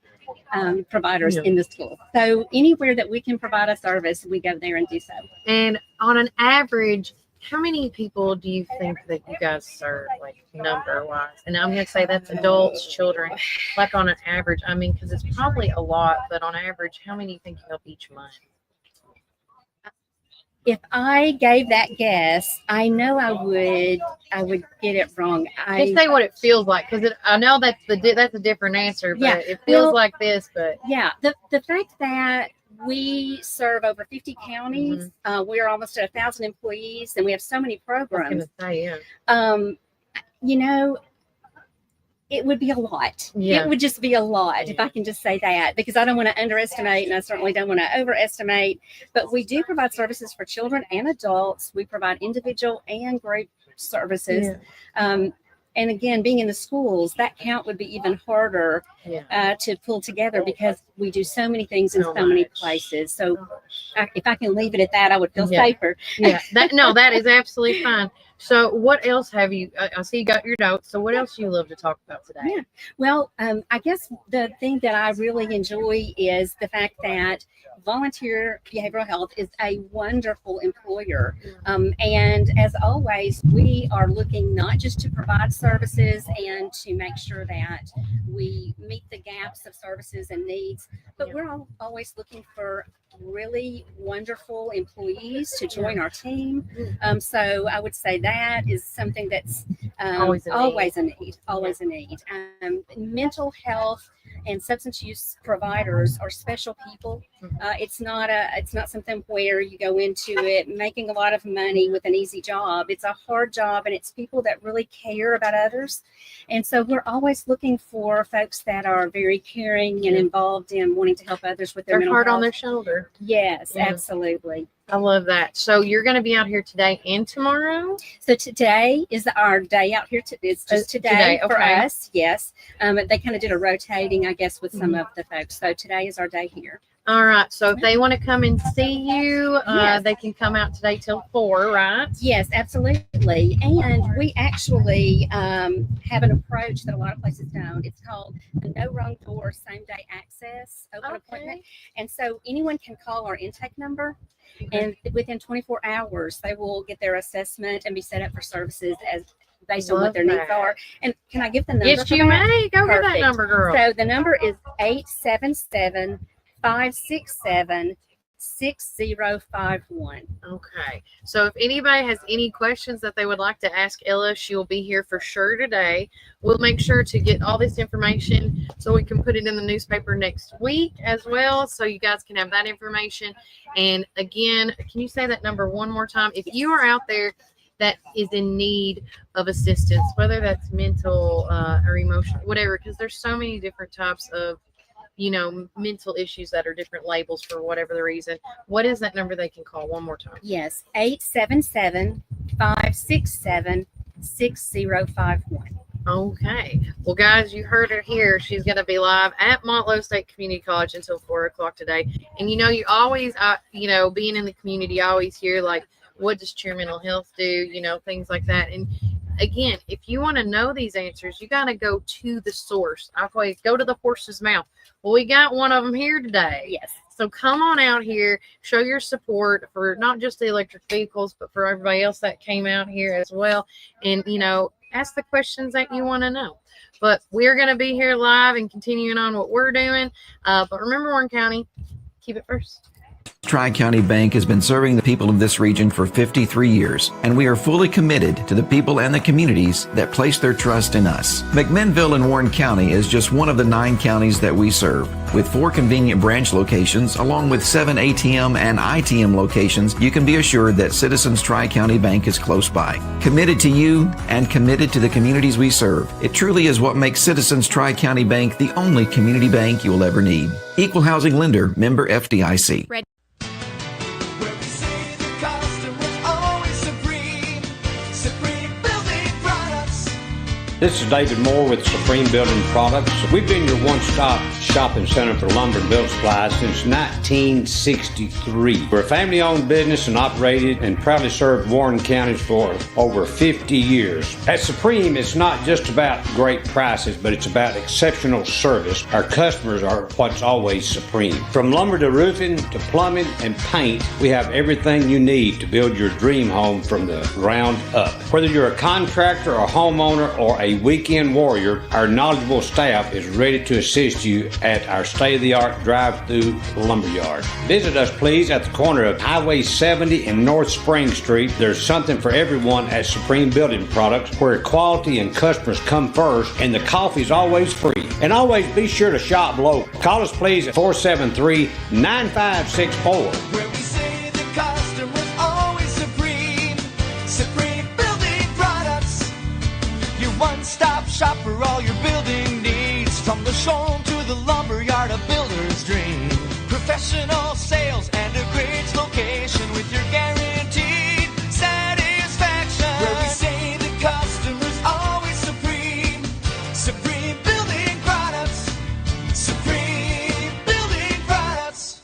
providers in the school. So anywhere that we can provide a service, we go there and do so. And on an average, how many people do you think that you guys serve, like number-wise? And I'm going to say that's adults, children, like on an average. I mean, because it's probably a lot, but on average, how many do you think you help each month? If I gave that guess, I know I would get it wrong. Just say what it feels like, because I know that's a different answer, but it feels like this. But yeah, the fact that we serve over 50 counties, we're almost at 1,000 employees, and we have so many programs. You know, it would be a lot. It would just be a lot, if I can just say that, because I don't want to underestimate and I certainly don't want to overestimate. But we do provide services for children and adults. We provide individual and group services. And again, being in the schools, that count would be even harder to pull together because we do so many things in so many places. So if I can leave it at that, I would feel safer. That is absolutely fine. So what else have you, I see you got your notes. So what else do you love to talk about today? Well, I guess the thing that I really enjoy is the fact that Volunteer Behavioral Health is a wonderful employer. And as always, we are looking not just to provide services and to make sure that we meet the gaps of services and needs, but we're always looking for really wonderful employees to join our team. So I would say that is something that's always a need. Mental health and substance use providers are special people. It's not something where you go into it making a lot of money with an easy job. It's a hard job, and it's people that really care about others. And so we're always looking for folks that are very caring and involved in wanting to help others with their mental heart health. on their shoulder. Yes, absolutely. I love that. So you're going to be out here today and tomorrow? So today is our day out here. It's just today for us. Yes. They kind of did a rotating, I guess, with some of the folks. So today is our day here. All right. So if they want to come and see you, they can come out today till 4, right? Yes, absolutely. And we actually have an approach that a lot of places don't. It's called the no wrong door, same day access, open appointment. And so anyone can call our intake number. And within 24 hours, they will get their assessment and be set up for services based on what their needs are. And can I give the number? Yes, you may. Go get that number, girl. So the number is 877-567-6051. Okay. So if anybody has any questions that they would like to ask Ella, she will be here for sure today. We'll make sure to get all this information so we can put it in the newspaper next week as well, so you guys can have that information. And again, can you say that number one more time? If you are out there that is in need of assistance, whether that's mental or emotional, whatever, because there's so many different types of mental issues that are different labels for whatever the reason. What is that number they can call one more time? Yes, 877-567-6051. Okay. Well, guys, you heard her here. She's going to be live at Motlow State Community College until 4 o'clock today. And, you always, being in the community, I always hear, like, what does Chair Mental Health do? Things like that. And again, if you want to know these answers, you got to go to the source. I always go to the horse's mouth. Well, we got one of them here today. Yes. So come on out here, show your support for not just the electric vehicles, but for everybody else that came out here as well. And, ask the questions that you want to know. But we're going to be here live and continuing on what we're doing. But remember, Warren County, keep it first. Tri-County Bank has been serving the people of this region for 53 years, and we are fully committed to the people and the communities that place their trust in us. McMinnville in Warren County is just one of the 9 counties that we serve. With 4 convenient branch locations, along with 7 ATM and ITM locations, you can be assured that Citizens Tri-County Bank is close by. Committed to you and committed to the communities we serve. It truly is what makes Citizens Tri-County Bank the only community bank you'll ever need. Equal housing lender, member FDIC. This is David Moore with Supreme Building Products. We've been your one-stop shopping center for lumber and building supplies since 1963. We're a family-owned business and operated and proudly served Warren counties for over 50 years. At Supreme, it's not just about great prices, but it's about exceptional service. Our customers are what's always supreme. From lumber to roofing to plumbing and paint, we have everything you need to build your dream home from the ground up. Whether you're a contractor, a homeowner, or a weekend warrior, our knowledgeable staff is ready to assist you at our state-of-the-art drive-through lumberyard. Visit us, please, at the corner of Highway 70 and North Spring Street. There's something for everyone at Supreme Building Products, where quality and customers come first, and the coffee's always free. And always be sure to shop local. Call us, please, at 473-9564. Where we say the customer's always supreme. Supreme Building Products. Your one-stop shop for all your building needs. From the showroom to the lumberyard, a builder's dream. Professional sales and a great location with your guaranteed satisfaction. Where we say the customer's always supreme. Supreme Building Products. Supreme Building Products.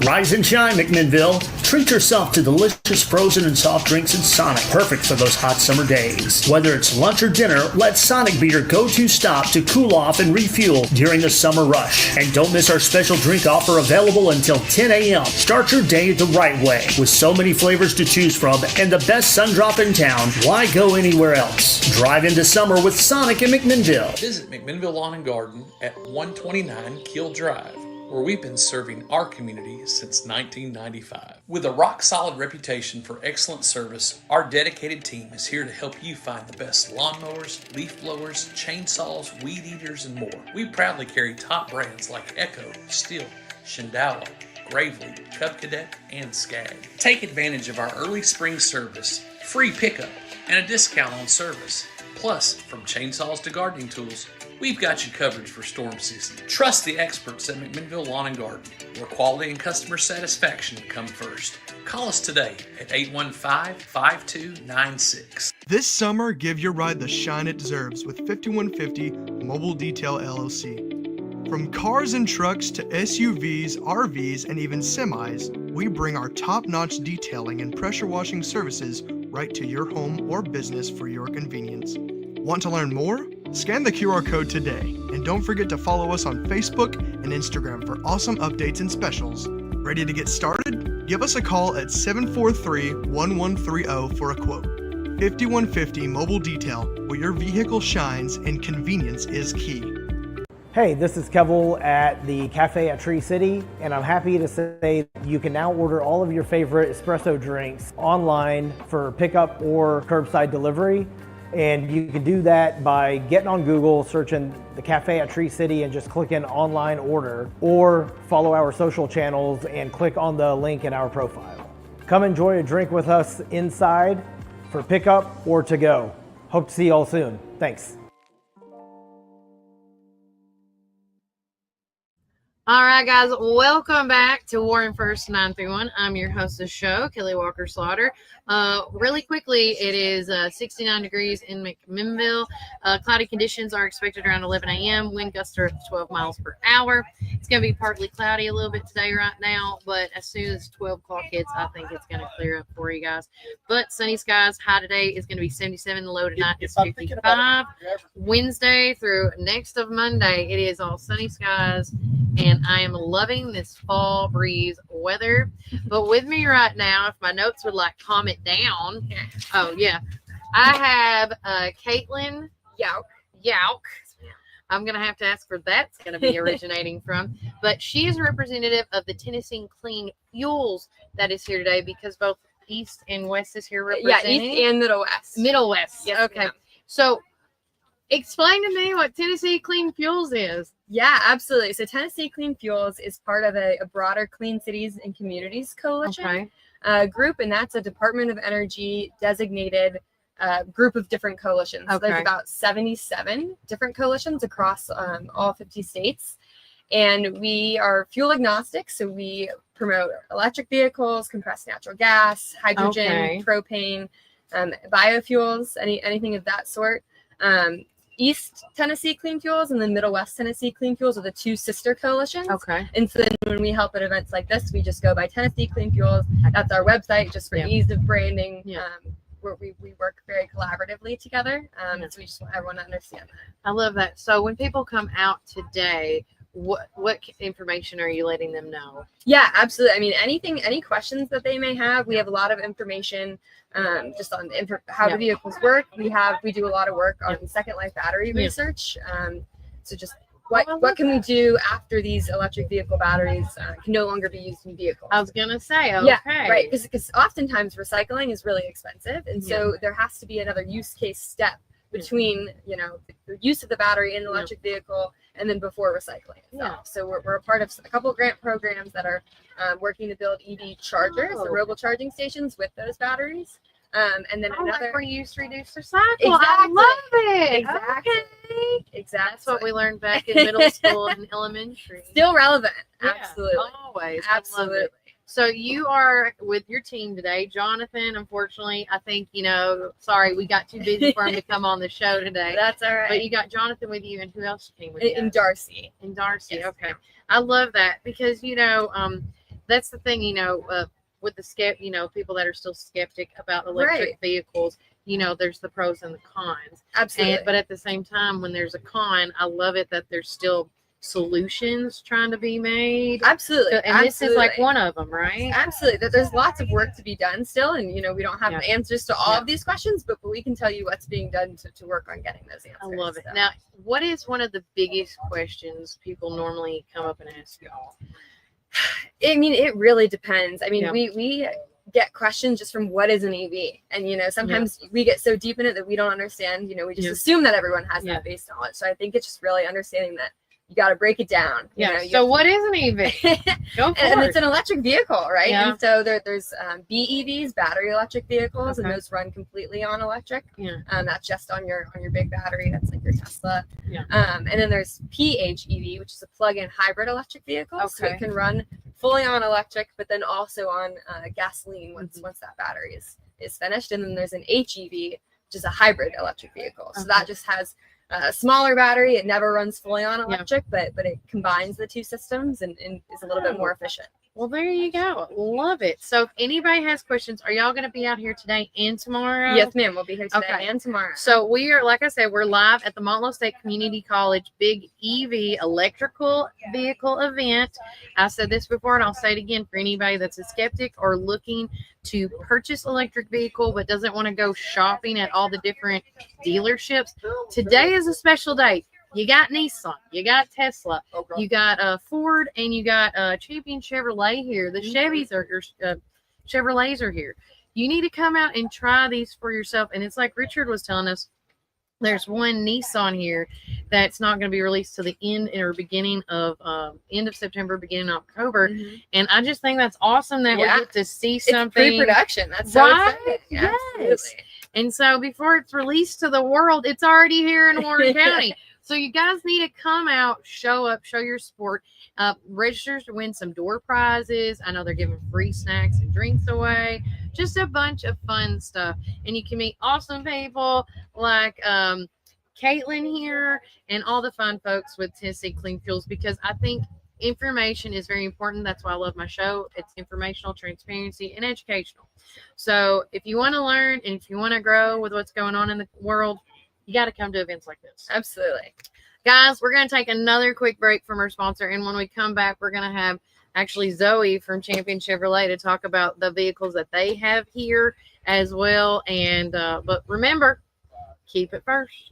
Rise and shine, McMinnville. Treat yourself to delicious frozen and soft drinks at Sonic, perfect for those hot summer days. Whether it's lunch or dinner, let Sonic be your go-to stop to cool off and refuel during the summer rush. And don't miss our special drink offer available until 10 a.m. Start your day the right way. With so many flavors to choose from and the best sun drop in town, why go anywhere else? Drive into summer with Sonic in McMinnville. Visit McMinnville Lawn and Garden at 129 Keel Drive, where we've been serving our community since 1995. With a rock-solid reputation for excellent service, our dedicated team is here to help you find the best lawnmowers, leaf blowers, chainsaws, weed eaters, and more. We proudly carry top brands like Echo, Stihl, Shindala, Gravely, Cub Cadet, and Skag. Take advantage of our early spring service, free pickup, and a discount on service. Plus, from chainsaws to gardening tools, we've got you covered for storm season. Trust the experts at McMinnville Lawn and Garden, where quality and customer satisfaction come first. Call us today at 815-5296. This summer, give your ride the shine it deserves with 5150 Mobile Detail LLC. From cars and trucks to SUVs, RVs, and even semis, we bring our top-notch detailing and pressure washing services right to your home or business for your convenience. Want to learn more? Scan the QR code today, and don't forget to follow us on Facebook and Instagram for awesome updates and specials. Ready to get started? Give us a call at 743-1130 for a quote. 5150 Mobile Detail, where your vehicle shines and convenience is key. Hey, this is Kevel at the Cafe at Tree City, and I'm happy to say you can now order all of your favorite espresso drinks online for pickup or curbside delivery. And you can do that by getting on Google, searching the Cafe at Tree City and just clicking online order, or follow our social channels and click on the link in our profile. Come enjoy a drink with us inside for pickup or to go. Hope to see you all soon. Thanks. All right, guys, welcome back to Warren First 931. I'm your host of the show, Kelly Walker Slaughter. Really quickly, it is 69 degrees in McMinnville. Cloudy conditions are expected around 11 a.m. Wind gusts are 12 miles per hour. It's going to be partly cloudy a little bit today right now, but as soon as 12 o'clock hits, I think it's going to clear up for you guys. But sunny skies, high today is going to be 77. The low tonight is 55. Wednesday through next of Monday, it is all sunny skies, and I am loving this fall breeze weather. But with me right now, if my notes would like calm it down. Oh, yeah. I have Caitlin Yauk. I'm going to have to ask where that's going to be originating from. But she is a representative of the Tennessee Clean Fuels that is here today, because both East and West is here representing. Yeah, East and Middle West. Middle West. Yes, okay. ma'am. So explain to me what Tennessee Clean Fuels is. Yeah, absolutely. So Tennessee Clean Fuels is part of a broader Clean Cities and Communities Coalition group, and that's a Department of Energy designated group of different coalitions. So there's about 77 different coalitions across all 50 states, and we are fuel agnostic, so we promote electric vehicles, compressed natural gas, hydrogen, propane, biofuels, anything of that sort. East Tennessee Clean Fuels and then Middle West Tennessee Clean Fuels are the two sister coalitions. Okay. And so then when we help at events like this, we just go by Tennessee Clean Fuels. That's our website, just for ease of branding. Where we work very collaboratively together. So we just want everyone to understand that. I love that. So when people come out today, what information are you letting them know? Yeah, absolutely. I mean, any questions that they may have, we have a lot of information just on how the vehicles work. We do a lot of work on second life battery research. So just what can we do after these electric vehicle batteries can no longer be used in vehicles? I was gonna say, okay. Yeah, right. Because oftentimes recycling is really expensive, and so there has to be another use case step between the use of the battery in the electric vehicle and then before recycling itself. So we're a part of a couple of grant programs that are working to build EV chargers, the robo charging stations with those batteries. And then another reuse, reduce, recycle. Exactly. I love it. Exactly. Okay. Exactly. That's what we learned back in middle school and elementary. Still relevant. Yeah, Absolutely. Always. Absolutely. I love it. So you are with your team today. Jonathan, unfortunately, I think, sorry, we got too busy for him to come on the show today. That's all right. But you got Jonathan with you, and who else came with you? And Darcy. And Darcy, Yes. okay. I love that because, that's the thing, with the people that are still skeptic about electric vehicles, there's the pros and the cons. Absolutely. But at the same time, when there's a con, I love it that there's still solutions trying to be made. Absolutely. And this is like one of them, right? Absolutely. That there's lots of work to be done still. And, we don't have answers to all of these questions, but we can tell you what's being done to work on getting those answers. I love it. Now, what is one of the biggest questions people normally come up and ask y'all? I mean, it really depends. I mean, we get questions just from what is an EV, and sometimes we get so deep in it that we don't understand. We just assume that everyone has that base knowledge. So I think it's just really understanding that you got to break it down. So what is an EV? Go for and it. it's an electric vehicle, right? Yeah. And so there's BEVs, battery electric vehicles, and those run completely on electric. That's just on your big battery. That's like your Tesla. And then there's PHEV, which is a plug-in hybrid electric vehicle. So it can run fully on electric, but then also on gasoline once that battery is finished. And then there's an HEV, which is a hybrid electric vehicle. So that just has a smaller battery. It never runs fully on electric, but it combines the two systems and is a little bit more efficient. Well, there you go. Love it. So if anybody has questions, are y'all going to be out here today and tomorrow? Yes, ma'am. We'll be here today and tomorrow. So we are, like I said, we're live at the Motlow State Community College Big EV Electrical Vehicle Event. I said this before, and I'll say it again for anybody that's a skeptic or looking to purchase electric vehicle but doesn't want to go shopping at all the different dealerships. Today is a special day. You got Nissan, you got Tesla, you got Ford, and you got Champion Chevrolet here. The Chevys are here, Chevrolets are here. You need to come out and try these for yourself. And it's like Richard was telling us, there's one Nissan here that's not going to be released to the end of September, beginning of October. And I just think that's awesome that we get to see something. It's pre-production. That's so exciting. Yes. Absolutely. And so before it's released to the world, it's already here in Warren County. So you guys need to come out, show up, show your support, register to win some door prizes. I know they're giving free snacks and drinks away, just a bunch of fun stuff. And you can meet awesome people like Caitlin here and all the fun folks with Tennessee Clean Fuels, because I think information is very important. That's why I love my show. It's informational, transparency, and educational. So if you want to learn and if you want to grow with what's going on in the world, you got to come to events like this. Absolutely. Guys, we're going to take another quick break from our sponsor. And when we come back, we're going to have actually Zoe from Champion Chevrolet to talk about the vehicles that they have here as well. And but remember, keep it first.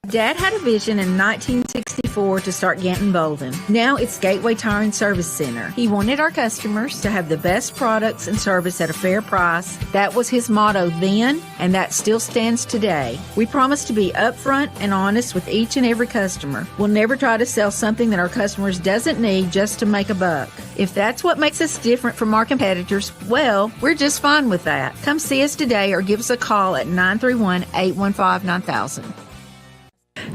Dad had a vision in 1964 to start Ganton Bolden. Now it's Gateway Tire and Service Center. He wanted our customers to have the best products and service at a fair price. That was his motto then, and that still stands today. We promise to be upfront and honest with each and every customer. We'll never try to sell something that our customers doesn't need just to make a buck. If that's what makes us different from our competitors, well, we're just fine with that. Come see us today or give us a call at 931-815-9000.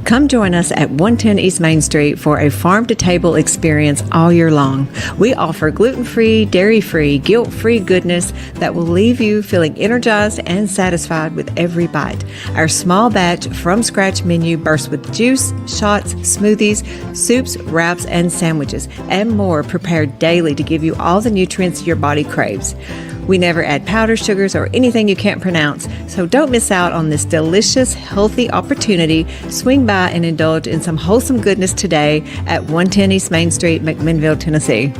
Come join us at 110 East Main Street for a farm-to-table experience all year long. We offer gluten-free, dairy-free, guilt-free goodness that will leave you feeling energized and satisfied with every bite. Our small batch from-scratch menu bursts with juice, shots, smoothies, soups, wraps, and sandwiches, and more prepared daily to give you all the nutrients your body craves. We never add powder, sugars, or anything you can't pronounce, so don't miss out on this delicious, healthy opportunity. Swing by and indulge in some wholesome goodness today at 110 East Main Street, McMinnville, Tennessee.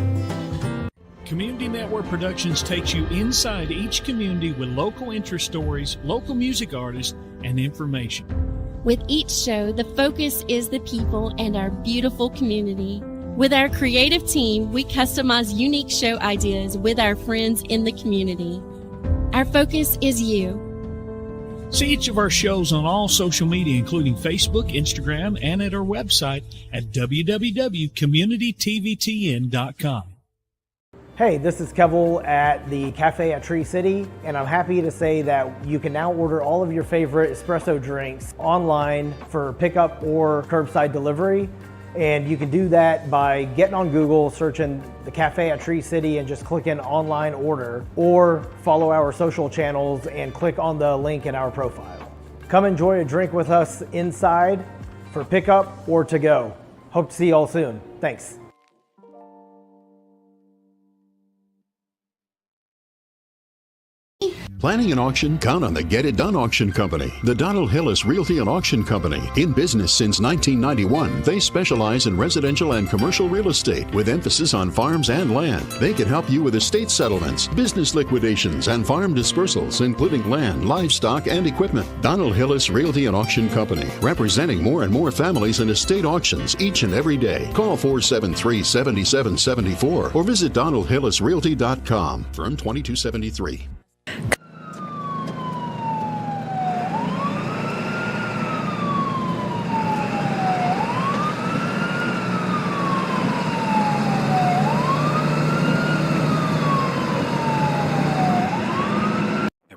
Community Network Productions takes you inside each community with local interest stories, local music artists, and information. With each show, the focus is the people and our beautiful community. With our creative team, we customize unique show ideas with our friends in the community. Our focus is you. See each of our shows on all social media, including Facebook, Instagram, and at our website at www.communitytvtn.com. Hey, this is Kevel at the Cafe at Tree City, and I'm happy to say that you can now order all of your favorite espresso drinks online for pickup or curbside delivery. And you can do that by getting on Google, searching the Cafe at Tree City and just clicking online order, or follow our social channels and click on the link in our profile. Come enjoy a drink with us inside for pickup or to go. Hope to see you all soon. Thanks. Planning an auction? Count on the Get It Done Auction Company. The Donald Hillis Realty and Auction Company. In business since 1991, they specialize in residential and commercial real estate with emphasis on farms and land. They can help you with estate settlements, business liquidations, and farm dispersals, including land, livestock, and equipment. Donald Hillis Realty and Auction Company, representing more and more families in estate auctions each and every day. Call 473-7774 or visit DonaldHillisRealty.com. Firm 2273.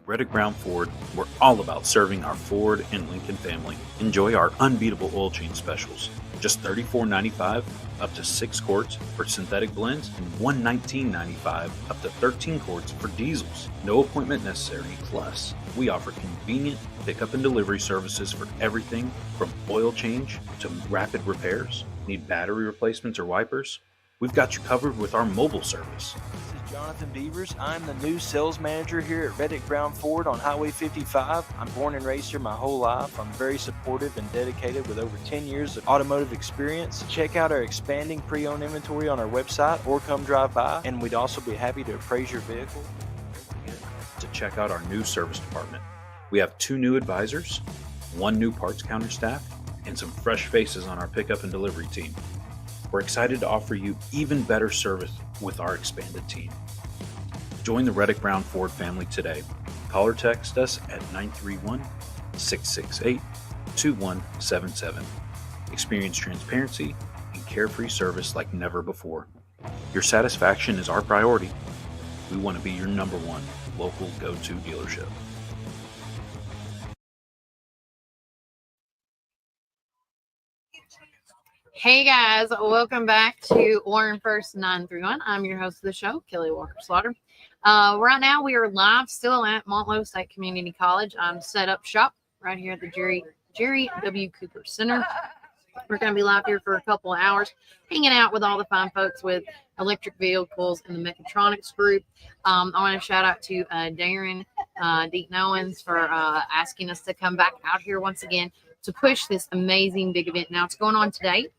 Reddick Brown Ford, we're all about serving our Ford and Lincoln family. Enjoy our unbeatable oil change specials. Just $34.95 up to 6 quarts for synthetic blends and $119.95 up to 13 quarts for diesels. No appointment necessary. Plus, we offer convenient pickup and delivery services for everything from oil change to rapid repairs. Need battery replacements or wipers? We've got you covered with our mobile service. Jonathan Beavers. I'm the new sales manager here at Reddick Brown Ford on Highway 55. I'm born and raised here my whole life. I'm very supportive and dedicated with over 10 years of automotive experience. Check out our expanding pre-owned inventory on our website or come drive by, and we'd also be happy to appraise your vehicle. To check out our new service department. We have 2 new advisors, 1 new parts counter staff, and some fresh faces on our pickup and delivery team. We're excited to offer you even better service with our expanded team. Join the Reddick Brown Ford family today. Call or text us at 931-668-2177. Experience transparency and carefree service like never before. Your satisfaction is our priority. We want to be your number 1 local go-to dealership. Hey guys, welcome back to Warren First 931. I'm your host of the show, Kelly Walker Slaughter. Right now we are live still at Motlow State Community College. I'm set up shop right here at the Jerry W. Cooper Center. We're going to be live here for a couple of hours, hanging out with all the fine folks with electric vehicles and the mechatronics group. I want to shout out to Darren Deaton Owens for asking us to come back out here once again to push this amazing big event. Now it's going on today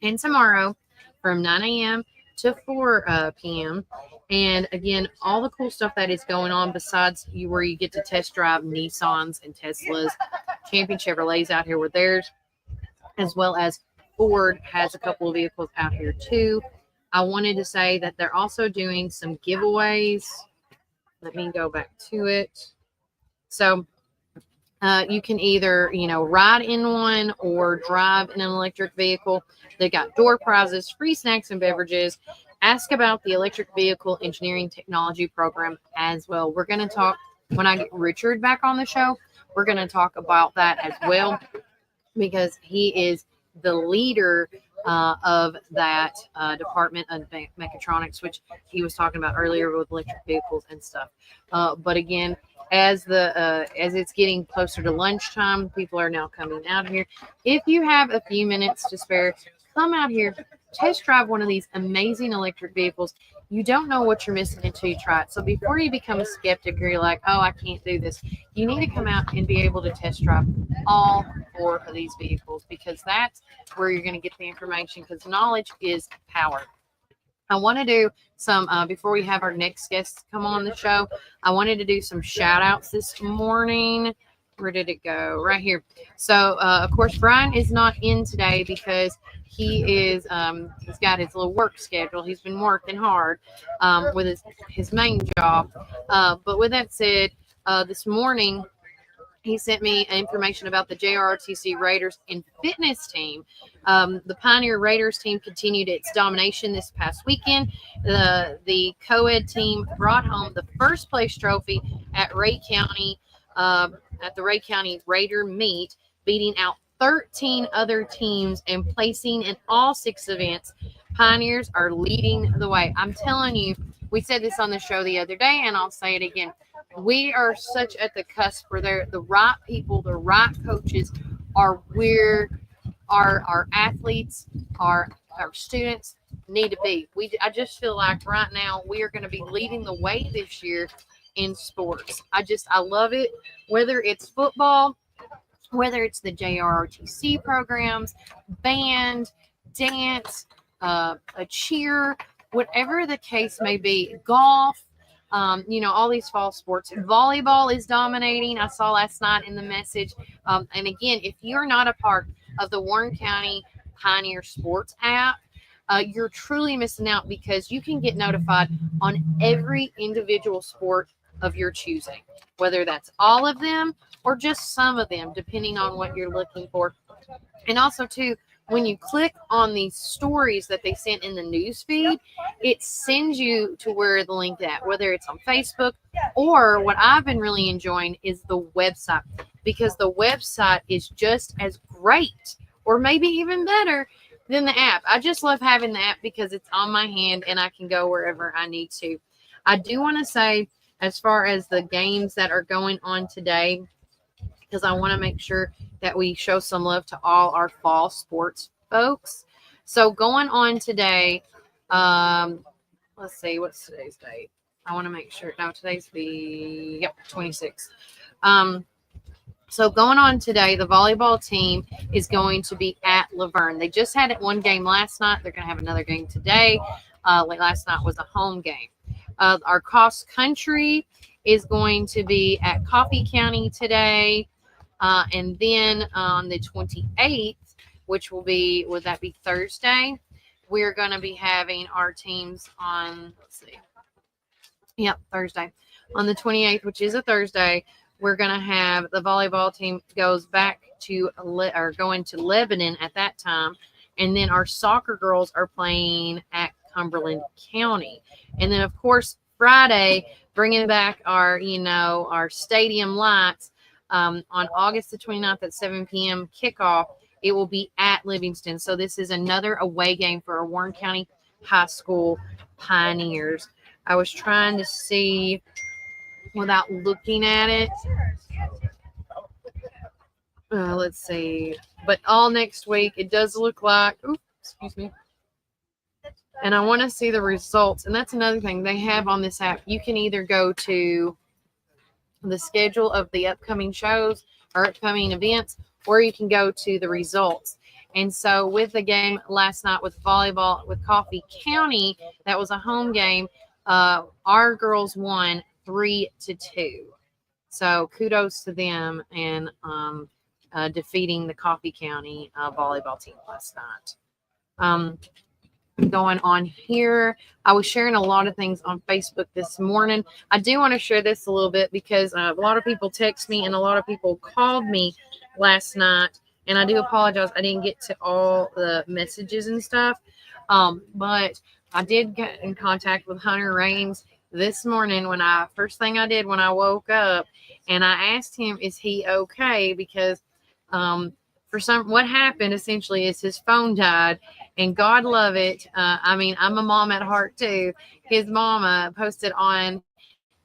and tomorrow from 9 a.m. to 4 p.m. And again, all the cool stuff that is going on besides where you get to test drive Nissans and Teslas, Champion Chevrolets out here with theirs, as well as Ford has a couple of vehicles out here too. I wanted to say that they're also doing some giveaways. Let me go back to it. So you can either, ride in one or drive in an electric vehicle. They got door prizes, free snacks and beverages. Ask about the electric vehicle engineering technology program as well. We're going to talk, when I get Richard back on the show, we're going to talk about that as well. because he is the leader of that department of mechatronics, which he was talking about earlier with electric vehicles and stuff. But again, as it's getting closer to lunchtime, people are now coming out here. If you have a few minutes to spare, come out here, test drive one of these amazing electric vehicles. You don't know what you're missing until you try it. So before you become a skeptic or you're like, oh, I can't do this, you need to come out and be able to test drive all 4 of these vehicles, because that's where you're going to get the information, because knowledge is power. I want to do some, before we have our next guests come on the show, I wanted to do some shout outs this morning. Where did it go? Right here. So, of course, Brian is not in today because he is, he's got his little work schedule. He's been working hard with his main job. But with that said, this morning, he sent me information about the JROTC Raiders and fitness team. The Pioneer Raiders team continued its domination this past weekend. The co-ed team brought home the first place trophy at Ray County, at the Ray County Raider meet, beating out 13 other teams and placing in all 6 events. Pioneers are leading the way. I'm telling you, we said this on the show the other day, and I'll say it again. We are such at the cusp where the right people, the right coaches are where our athletes, our students need to be. I just feel like right now we are going to be leading the way this year in sports. I love it, whether it's football, whether it's the JROTC programs, band, dance, a cheer, whatever the case may be, golf. All these fall sports. Volleyball is dominating. I saw last night in the message. And again, if you're not a part of the Warren County Pioneer Sports app, you're truly missing out, because you can get notified on every individual sport of your choosing, whether that's all of them or just some of them, depending on what you're looking for. And also, too, when you click on these stories that they sent in the news feed, it sends you to where the link at, whether it's on Facebook, or what I've been really enjoying is the website, because the website is just as great, or maybe even better, than the app. I just love having the app because it's on my hand and I can go wherever I need to. I do want to say, as far as the games that are going on today, because I want to make sure that we show some love to all our fall sports folks. So going on today, let's see, what's today's date? I want to make sure. No, today's the 26th. So going on today, the volleyball team is going to be at Laverne. They just had one game last night. They're going to have another game today. Last night was a home game. Our cross country is going to be at Coffee County today. And then on the 28th, which would that be Thursday? We're going to be having our teams on, Thursday. On the 28th, which is a Thursday, we're going to have the volleyball team goes back to, going to Lebanon at that time. And then our soccer girls are playing at Cumberland County. And then, of course, Friday, bringing back our stadium lights on August the 29th at 7 p.m. kickoff. It will be at Livingston. So this is another away game for our Warren County High School Pioneers. I was trying to see without looking at it. Let's see. But all next week, it does look like, excuse me. And I want to see the results. And that's another thing they have on this app. You can either go to the schedule of the upcoming shows or upcoming events, or you can go to the results. And so with the game last night with volleyball with Coffee County, that was a home game. Our girls won 3-2. So kudos to them and defeating the Coffee County volleyball team last night. Going on here, I was sharing a lot of things on Facebook this morning. I do want to share this a little bit because a lot of people text me and a lot of people called me last night, and I do apologize I didn't get to all the messages and stuff, but I did get in contact with Hunter Raines this morning first thing I did when I woke up, and I asked him, is he okay? Because what happened essentially is his phone died, and God love it. I mean, I'm a mom at heart too. His mama posted on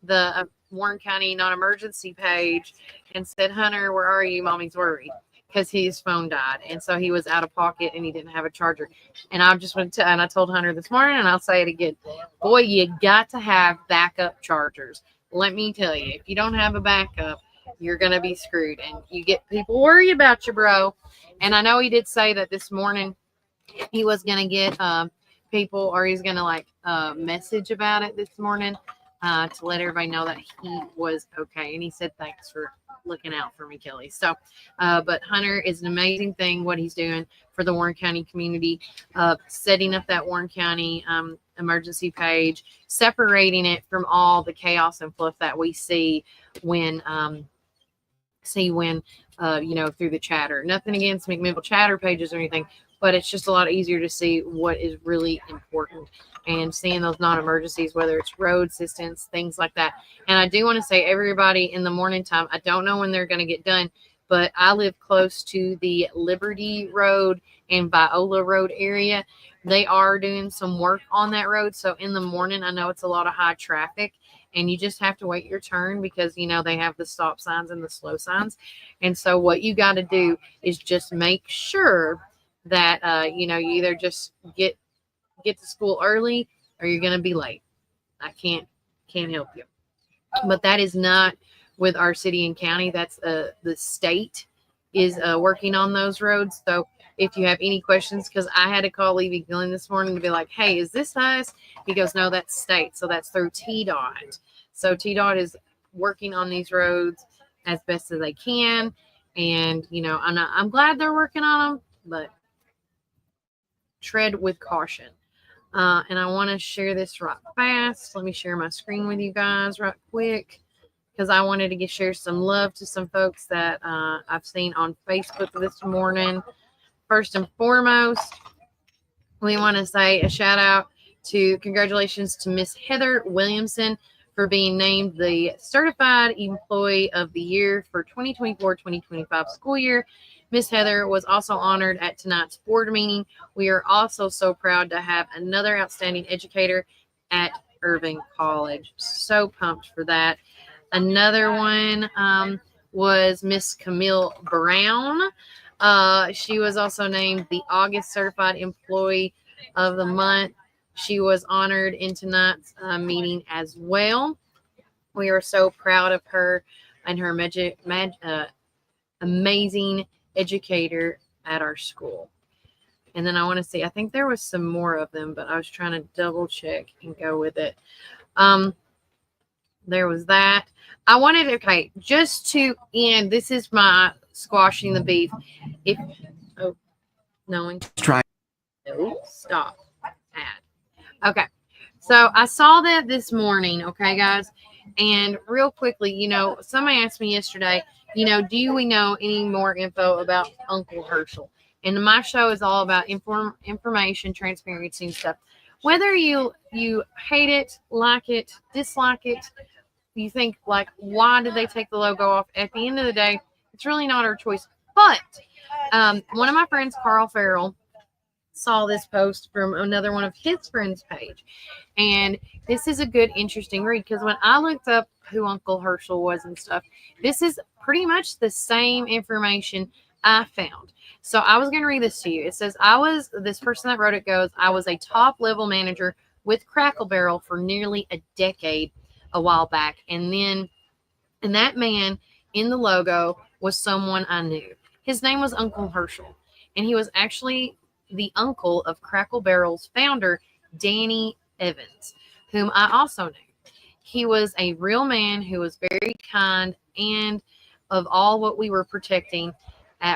the Warren County non-emergency page and said, "Hunter, where are you? Mommy's worried," because his phone died, and so he was out of pocket and he didn't have a charger. And I just went to, and I told Hunter this morning, and I'll say it again, boy, you got to have backup chargers. Let me tell you, if you don't have a backup, you're gonna be screwed, and you get people worry about you, bro. And I know he did say that this morning he was gonna get people, or he's gonna like message about it this morning to let everybody know that he was okay. And he said, "Thanks for looking out for me, Kelly." So, but Hunter is an amazing thing what he's doing for the Warren County community, setting up that Warren County emergency page, separating it from all the chaos and fluff that we see when through the chatter. Nothing against McMinnville chatter pages or anything, but it's just a lot easier to see what is really important and seeing those non-emergencies, whether it's road assistance, things like that. And I do want to say, everybody, in the morning time, I don't know when they're going to get done, but I live close to the Liberty Road and Viola Road area. They are doing some work on that road. So in the morning, I know it's a lot of high traffic, and you just have to wait your turn because, they have the stop signs and the slow signs. And so what you got to do is just make sure that, you either just get to school early or you're going to be late. I can't help you. But that is not with our city and county. That's the state is working on those roads. So if you have any questions, because I had to call Levy Gillen this morning to be like, "Hey, is this us?" He goes, "No, that's state." So that's through TDOT. So TDOT is working on these roads as best as they can. And, I'm glad they're working on them, but tread with caution. And I want to share this right fast. Let me share my screen with you guys right quick, because I wanted to share some love to some folks that I've seen on Facebook this morning. First and foremost, we want to say a shout out congratulations to Miss Heather Williamson for being named the Certified Employee of the Year for 2024-2025 school year. Miss Heather was also honored at tonight's board meeting. We are also so proud to have another outstanding educator at Irving College. So pumped for that. Another one was Miss Camille Brown. She was also named the August Certified Employee of the Month. She was honored in tonight's meeting as well. We are so proud of her and her amazing educator at our school. And then I want to see, I think there was some more of them, but I was trying to double check and go with it. There was that. I wanted, okay, just to end, this is my squashing the beef. Stop. Add. Okay. So I saw that this morning, okay, guys? And real quickly, somebody asked me yesterday, do we know any more info about Uncle Herschel? And my show is all about information, transparency, and stuff. Whether you hate it, like it, dislike it, you think, like, why did they take the logo off? At the end of the day, it's really not our choice. But one of my friends, Carl Farrell, saw this post from another one of his friends' page. And this is a good, interesting read, because when I looked up who Uncle Herschel was and stuff, this is pretty much the same information I found. So I was going to read this to you. It says, this person that wrote it goes, "I was a top level manager with Crackle Barrel for nearly a decade a while back. And that man in the logo was someone I knew. His name was Uncle Herschel. And he was actually the uncle of Crackle Barrel's founder, Danny Evans, whom I also knew. He was a real man who was very kind, and of all what we were projecting at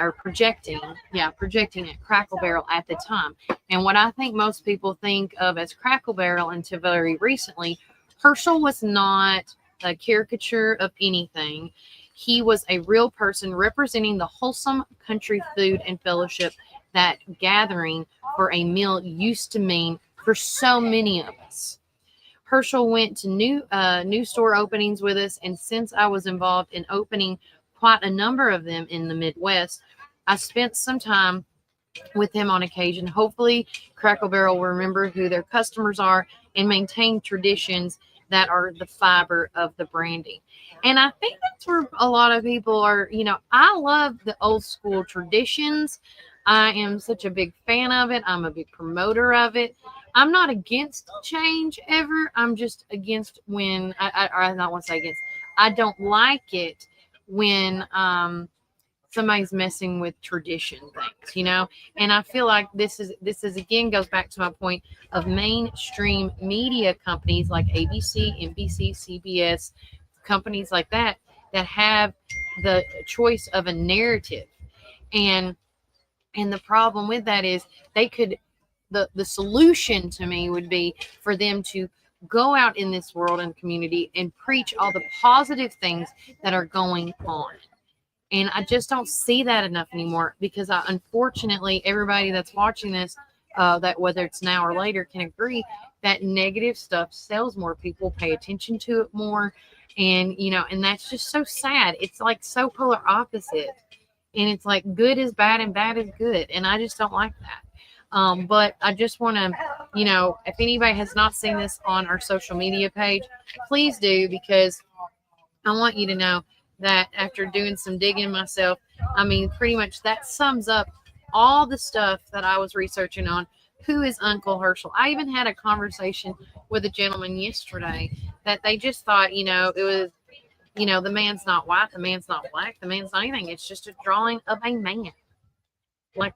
Crackle Barrel at the time. And what I think most people think of as Crackle Barrel until very recently, Herschel was not a caricature of anything. He was a real person representing the wholesome country food and fellowship that gathering for a meal used to mean for so many of us. Herschel went to new store openings with us, and since I was involved in opening quite a number of them in the Midwest, I spent some time with him on occasion. Hopefully, Crackle Barrel will remember who their customers are and maintain traditions that are the fiber of the branding. And I think that's where a lot of people are, I love the old school traditions. I am such a big fan of it. I'm a big promoter of it. I'm not against change ever. I'm just against when I not want to say against. I don't like it when somebody's messing with tradition things, and I feel like this is again goes back to my point of mainstream media companies like ABC, NBC, CBS, companies like that have the choice of a narrative, and the problem with that is they could the solution to me would be for them to go out in this world and community and preach all the positive things that are going on. And I just don't see that enough anymore because unfortunately, everybody that's watching this, that whether it's now or later, can agree that negative stuff sells more. People pay attention to it more. And, and that's just so sad. It's like so polar opposite. And it's like good is bad and bad is good. And I just don't like that. But I just want to, if anybody has not seen this on our social media page, please do, because I want you to know that after doing some digging myself, pretty much that sums up all the stuff that I was researching on. Who is Uncle Herschel? I even had a conversation with a gentleman yesterday that they just thought, it was, the man's not white, the man's not black, the man's not anything. It's just a drawing of a man. Like,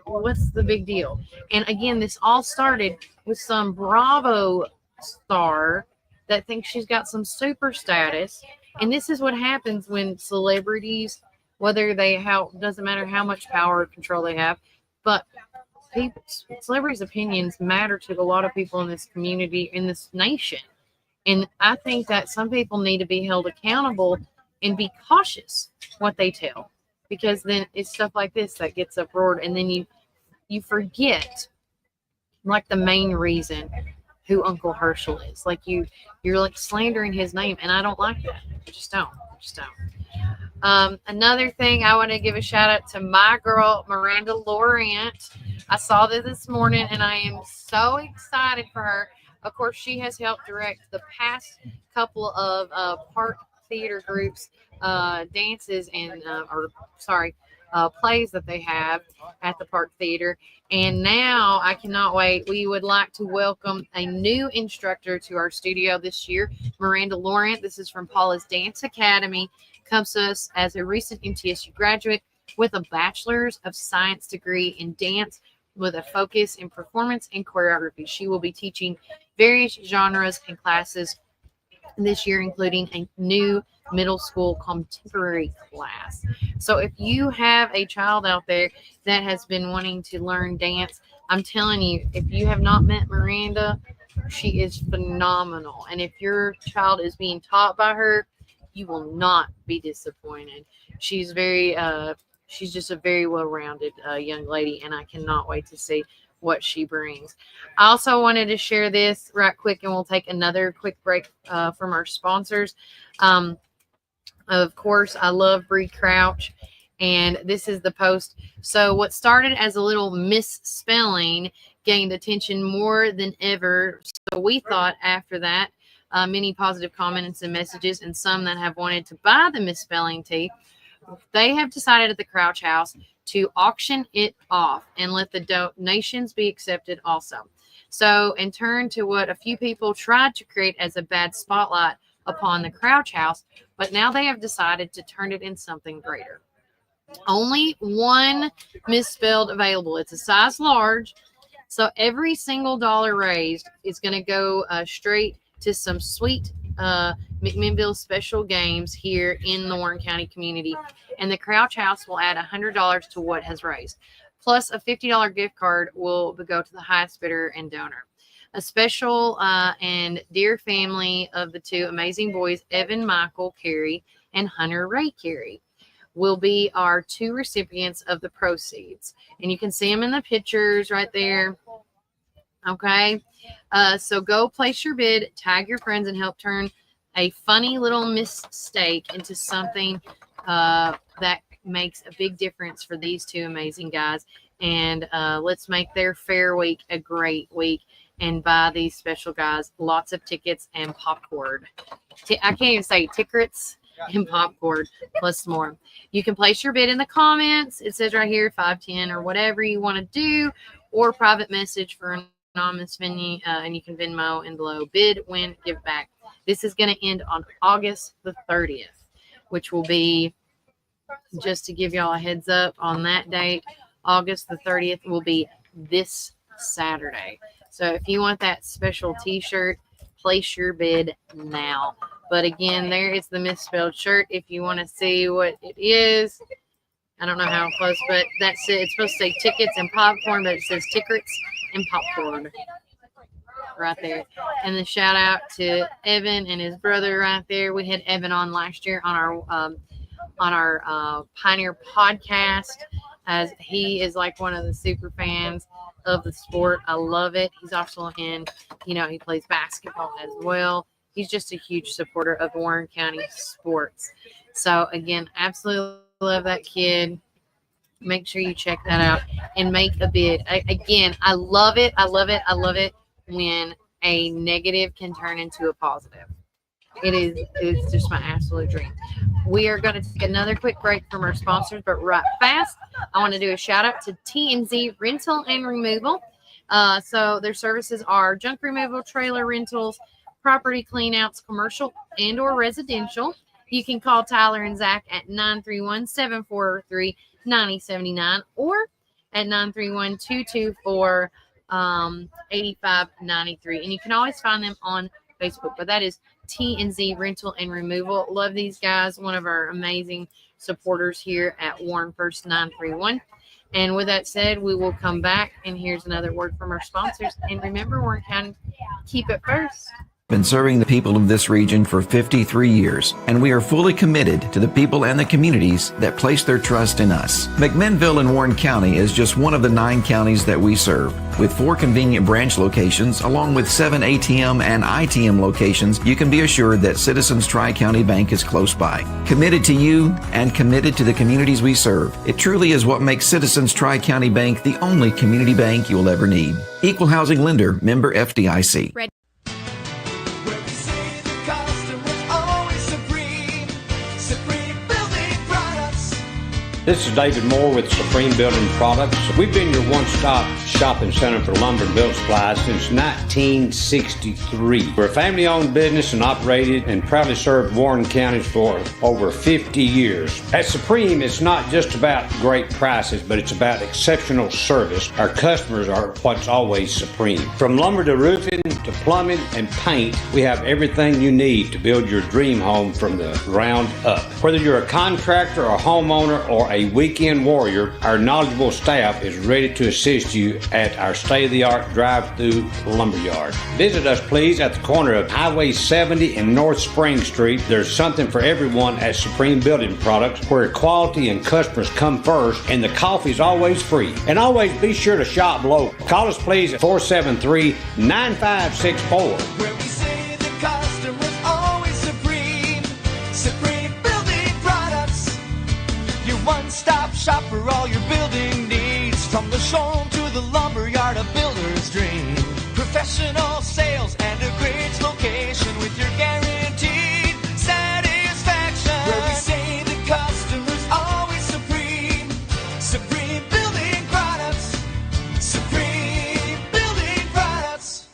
what's the big deal? And again, this all started with some Bravo star that thinks she's got some super status. And this is what happens when celebrities, doesn't matter how much power or control they have, but celebrities' opinions matter to a lot of people in this community, in this nation. And I think that some people need to be held accountable and be cautious what they tell, because then it's stuff like this that gets uproared, and then you forget like the main reason who Uncle Herschel is. Like you're like slandering his name, and I don't like that. I just don't. Another thing, I want to give a shout out to my girl Miranda Laurent. I saw this morning, and I am so excited for her. Of course, she has helped direct the past couple of Park Theater groups dances and plays that they have at the Park Theater. And now I cannot wait. We would like to welcome a new instructor to our studio this year, Miranda Laurent. This is from Paula's Dance Academy. Comes to us as a recent MTSU graduate with a Bachelor's of Science degree in dance with a focus in performance and choreography. She will be teaching various genres and classes this year, including a new middle school contemporary class. So if you have a child out there that has been wanting to learn dance, I'm telling you, if you have not met Miranda, she is phenomenal. And if your child is being taught by her, you will not be disappointed. She's she's just a very well-rounded young lady, and I cannot wait to see what she brings. I also wanted to share this right quick, and we'll take another quick break from our sponsors. Of course, I love Bree Crouch, and this is the post. So what started as a little misspelling gained attention more than ever. So we thought after that, many positive comments and messages, and some that have wanted to buy the misspelling tee, they have decided at the Crouch House to auction it off and let the donations be accepted also. So in turn to what a few people tried to create as a bad spotlight upon the Crouch House, but now they have decided to turn it into something greater. Only one misspelled available. It's a size large. So every single dollar raised is going to go straight to some sweet McMinnville special games here in the Warren County community. And the Crouch House will add $100 to what has raised. Plus a $50 gift card will go to the highest bidder and donor. A special and dear family of the two amazing boys, Evan Michael Carey and Hunter Ray Carey, will be our two recipients of the proceeds. And you can see them in the pictures right there. Okay. So go place your bid, tag your friends, and help turn a funny little mistake into something that makes a big difference for these two amazing guys. And let's make their fair week a great week and buy these special guys lots of tickets and popcorn. I can't even say tickets and popcorn plus more. You can place your bid in the comments. It says right here 510 or whatever you want to do, or private message for an anonymous venue, and you can Venmo and below. Bid, win, give back. This is going to end on August the 30th, which will be, just to give y'all a heads up on that date, August the 30th will be this Saturday. So if you want that special t-shirt, place your bid now. But again, there is the misspelled shirt. If you want to see what it is, I don't know how close, but that's it. It's supposed to say tickets and popcorn, but it says tickets and popcorn right there. And the shout out to Evan and his brother right there. We had Evan on last year on our Pioneer podcast, as he is like one of the super fans of the sport. I love it. He's also in, he plays basketball as well. He's just a huge supporter of Warren County sports. So again, absolutely love that kid. Make sure you check that out and make a bid. Again, I love it. I love it. I love it when a negative can turn into a positive. It's just my absolute dream. We are going to take another quick break from our sponsors, but right fast, I want to do a shout out to T&Z Rental and Removal. So their services are junk removal, trailer rentals, property cleanouts, commercial and or residential. You can call Tyler and Zach at 931-743-9079 or at 931-224-8593. And you can always find them on Facebook, but that is T&Z Rental and Removal. Love these guys. One of our amazing supporters here at Warren First 931. And with that said, we will come back, and here's another word from our sponsors. And remember, Warren County, keep it first. Been serving the people of this region for 53 years, and we are fully committed to the people and the communities that place their trust in us. McMinnville in Warren County is just one of the 9 counties that we serve. With 4 convenient branch locations, along with 7 ATM and ITM locations, you can be assured that Citizens Tri-County Bank is close by. Committed to you and committed to the communities we serve. It truly is what makes Citizens Tri-County Bank the only community bank you'll ever need. Equal housing lender, member FDIC. This is David Moore with Supreme Building Products. We've been your one-stop shopping center for lumber and building supplies since 1963. We're a family-owned business and operated and proudly served Warren County for over 50 years. At Supreme, it's not just about great prices, but it's about exceptional service. Our customers are what's always supreme. From lumber to roofing to plumbing and paint, we have everything you need to build your dream home from the ground up. Whether you're a contractor or a homeowner or a weekend warrior, our knowledgeable staff is ready to assist you at our state-of-the-art drive-through lumberyard. Visit us, please, at the corner of Highway 70 and North Spring Street. There's something for everyone at Supreme Building Products, where quality and customers come first, and the coffee's always free. And always be sure to shop local. Call us, please, at 473-9564. Where we say the customer's always supreme. Supreme Building Products. Your one-stop shop for all your building needs. From the showroom to the lumberyard, a builder's dream. Professional sales and a great location with your guaranteed satisfaction. Where we say the customer's always supreme. Supreme Building Products. Supreme Building Products.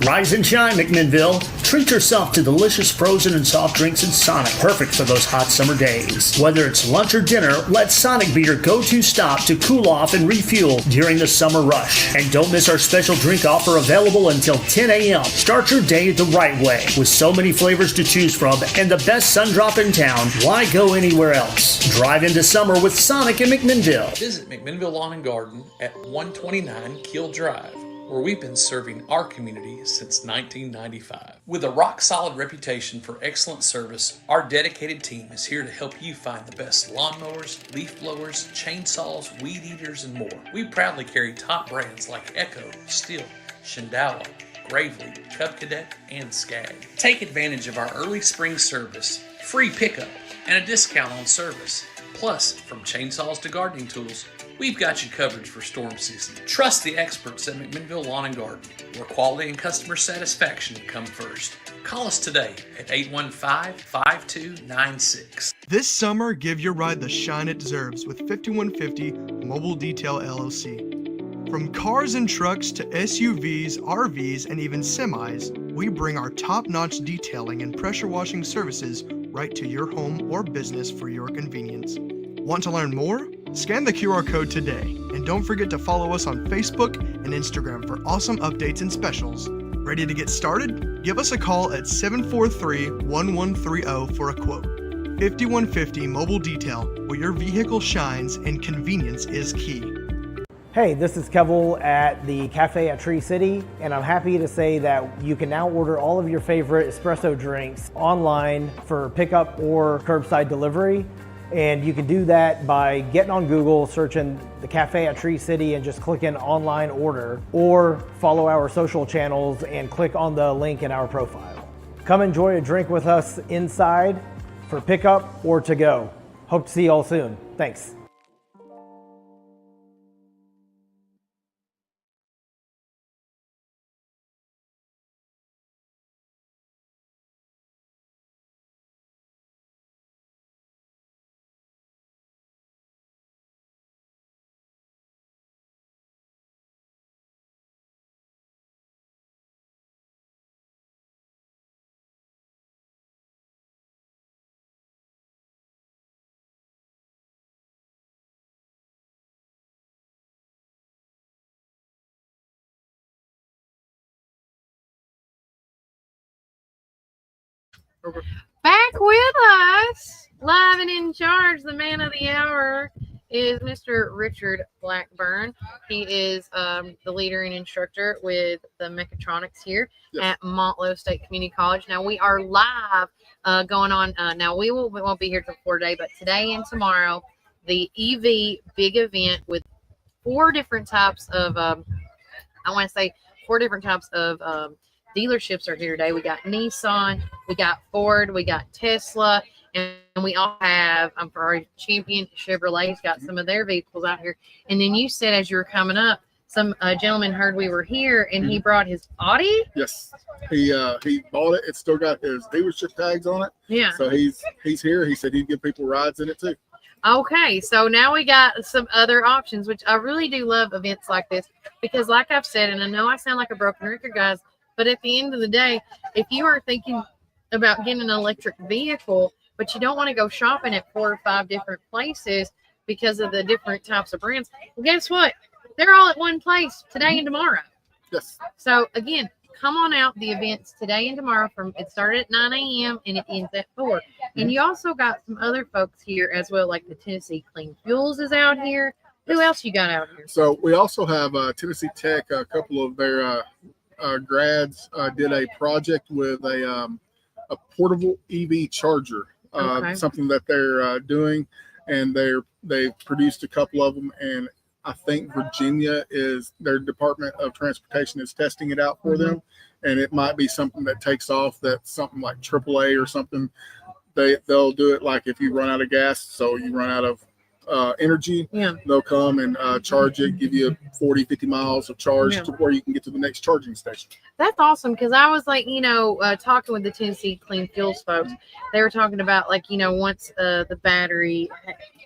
Rise and shine, McMinnville. Treat yourself to delicious frozen and soft drinks in Sonic, perfect for those hot summer days. Whether it's lunch or dinner, let Sonic be your go-to stop to cool off and refuel during the summer rush. And don't miss our special drink offer available until 10 a.m. Start your day the right way. With so many flavors to choose from and the best sun drop in town, why go anywhere else? Drive into summer with Sonic in McMinnville. Visit McMinnville Lawn and Garden at 129 Keel Drive, where we've been serving our community since 1995. With a rock-solid reputation for excellent service, our dedicated team is here to help you find the best lawnmowers, leaf blowers, chainsaws, weed eaters, and more. We proudly carry top brands like Echo, Stihl, Shindala, Gravely, Cub Cadet, and Skag. Take advantage of our early spring service free pickup, and a discount on service. Plus, from chainsaws to gardening tools, we've got you covered for storm season. Trust the experts at McMinnville Lawn and Garden, where quality and customer satisfaction come first. Call us today at 815-5296. This summer, give your ride the shine it deserves with 5150 Mobile Detail LLC. From cars and trucks to SUVs, RVs, and even semis, we bring our top-notch detailing and pressure washing services right to your home or business for your convenience. Want to learn more? Scan the QR code today, and don't forget to follow us on Facebook and Instagram for awesome updates and specials. Ready to get started? Give us a call at 743-1130 for a quote. 5150 Mobile Detail, where your vehicle shines and convenience is key. Hey, this is Kevel at the Cafe at Tree City, and I'm happy to say that you can now order all of your favorite espresso drinks online for pickup or curbside delivery. And you can do that by getting on Google, searching the Cafe at Tree City and just clicking online order, or follow our social channels and click on the link in our profile. Come enjoy a drink with us inside for pickup or to go. Hope to see you all soon. Thanks. Back with us, live and in charge, the man of the hour is Mr. Richard Blackburn. He is the leader and instructor with the mechatronics here at Motlow State Community College. Now we are live going on. Now we won't be here till 4 days, but today and tomorrow, the EV big event with four different types of dealerships are here today. We got Nissan, we got Ford, we got Tesla, and we all have for our champion Chevrolet's got some of their vehicles out here. And then you said as you were coming up, some gentleman heard we were here, and he brought his Audi. Yes, he bought it. It's still got his dealership tags on it. Yeah. So he's here. He said he'd give people rides in it too. Okay, so now we got some other options, which I really do love events like this because, like I've said, and I know I sound like a broken record, guys, but at the end of the day, if you are thinking about getting an electric vehicle, but you don't want to go shopping at 4 or 5 different places because of the different types of brands, well, guess what? They're all at one place today and tomorrow. Yes. So, again, come on out. The events today and tomorrow. It started at 9 a.m. and it ends at 4. And you also got some other folks here as well, like the Tennessee Clean Fuels is out here. Who else you got out here? So we also have Tennessee Tech. A couple of their grads did a project with a portable EV charger, something that they're doing, and they've produced a couple of them, and I think Virginia is their Department of Transportation is testing it out for them, and it might be something that takes off. That's something like AAA or something. They'll do it like if you run out of gas, so you run out of energy, they'll come and charge it, give you 40, 50 miles of charge to where you can get to the next charging station. That's awesome, because I was like, talking with the Tennessee Clean Fuels folks, they were talking about once the battery,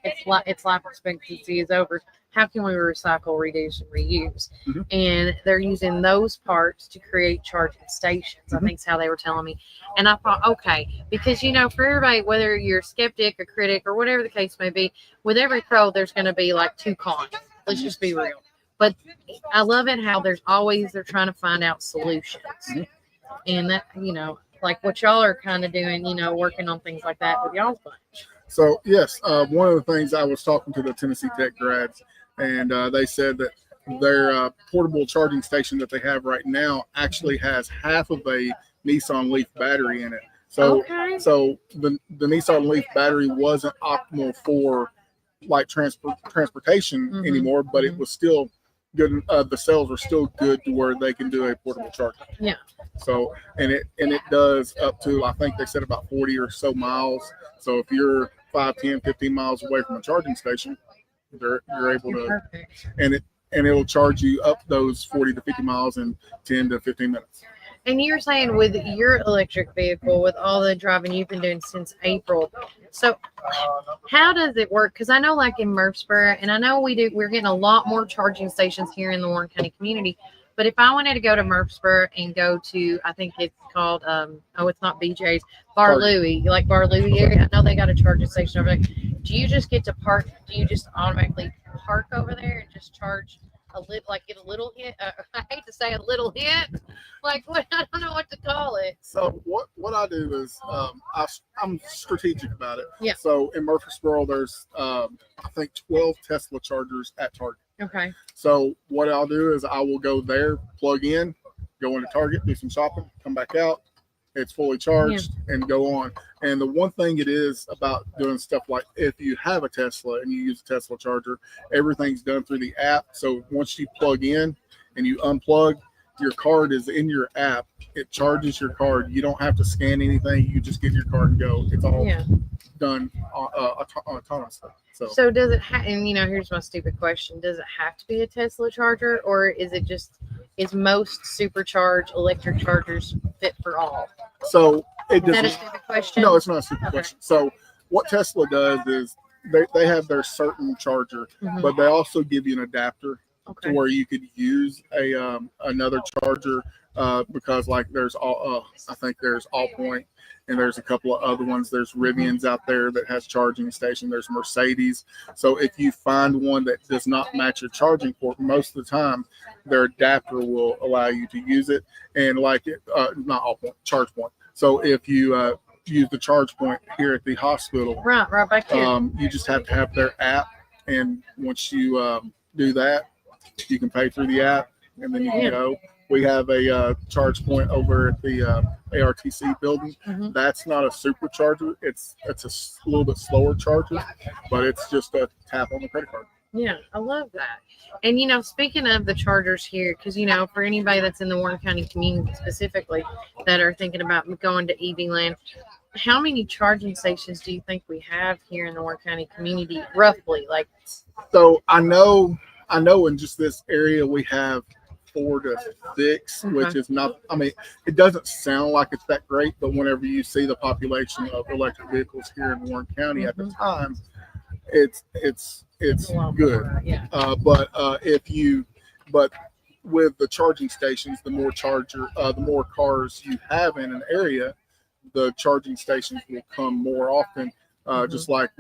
its life expectancy is over, how can we recycle, reduce, and reuse? And they're using those parts to create charging stations. I think is how they were telling me. And I thought, okay, because, for everybody, whether you're a skeptic, a critic, or whatever the case may be, with every pro, there's going to be like 2 cons. Let's just be real. But I love it how they're trying to find out solutions. And that, like what y'all are kind of doing, working on things like that with y'all's bunch. So, yes, one of the things I was talking to the Tennessee Tech grads, and they said that their portable charging station that they have right now actually has half of a Nissan Leaf battery in it. So, so the Nissan Leaf battery wasn't optimal for like transportation anymore, but it was still good. The cells are still good to where they can do a portable charger. Yeah. So and it does up to, I think they said, about 40 or so miles. So if you're 5, 10, 15 miles away from a charging station, you're able to, perfect. and it'll charge you up those 40 to 50 miles in 10 to 15 minutes. And you're saying with your electric vehicle, with all the driving you've been doing since April, so how does it work? Because I know, like in Murfreesboro, and I know we're getting a lot more charging stations here in the Warren County community. But if I wanted to go to Murfreesboro and go to, I think it's called, it's not BJ's, Bar Louie, you like Bar Louie area? I know they got a charging station over there. Do you just get to park? Do you just automatically park over there and just charge get a little hit? I hate to say a little hit. Like, what? I don't know what to call it. So what I do is I'm strategic about it. Yeah. So in Murfreesboro, there's I think 12 Tesla chargers at Target. Okay. So what I'll do is I will go there, plug in, go into Target, do some shopping, come back out. It's fully charged and go on. And the one thing it is about doing stuff like, if you have a Tesla and you use a Tesla charger, everything's done through the app. So once you plug in and you unplug, your card is in your app. It charges your card. You don't have to scan anything. You just get your card and go. It's all done autonomously. So does it and here's my stupid question. Does it have to be a Tesla charger, or is most supercharged electric chargers fit for all? So it doesn't. Is that a stupid question? No, it's not a stupid question. So what Tesla does is they have their certain charger, but they also give you an adapter to where you could use another charger because like there's I think there's Allpoint, and there's a couple of other ones. There's Rivian's out there that has charging station. There's Mercedes. So if you find one that does not match your charging port, most of the time their adapter will allow you to use it. And like not Allpoint, ChargePoint. So if you use the ChargePoint here at the hospital, right back here, you just have to have their app, and once you do that, you can pay through the app, and then you can go. We have a charge point over at the ARTC building. That's not a supercharger. It's a little bit slower charger, but it's just a tap on the credit card. Yeah, I love that. And, speaking of the chargers here, because, for anybody that's in the Warren County community specifically that are thinking about going to EV land, how many charging stations do you think we have here in the Warren County community, roughly? So I know in just this area we have 4 to 6, which is not, it doesn't sound like it's that great, but whenever you see the population of electric vehicles here in Warren County at the time, it's good. But with the charging stations, the more cars you have in an area, the charging stations will come more often. Just like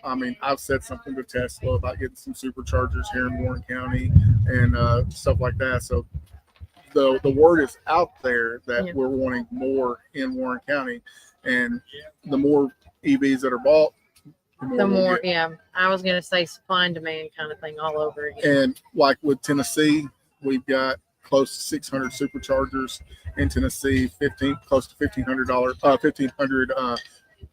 I've said something to Tesla about getting some superchargers here in Warren County and stuff like that. So the word is out there that we're wanting more in Warren County, and the more EVs that are bought, the more I was going to say supply and demand kind of thing all over again. And like with Tennessee, we've got close to 600 superchargers in Tennessee, close to $1,500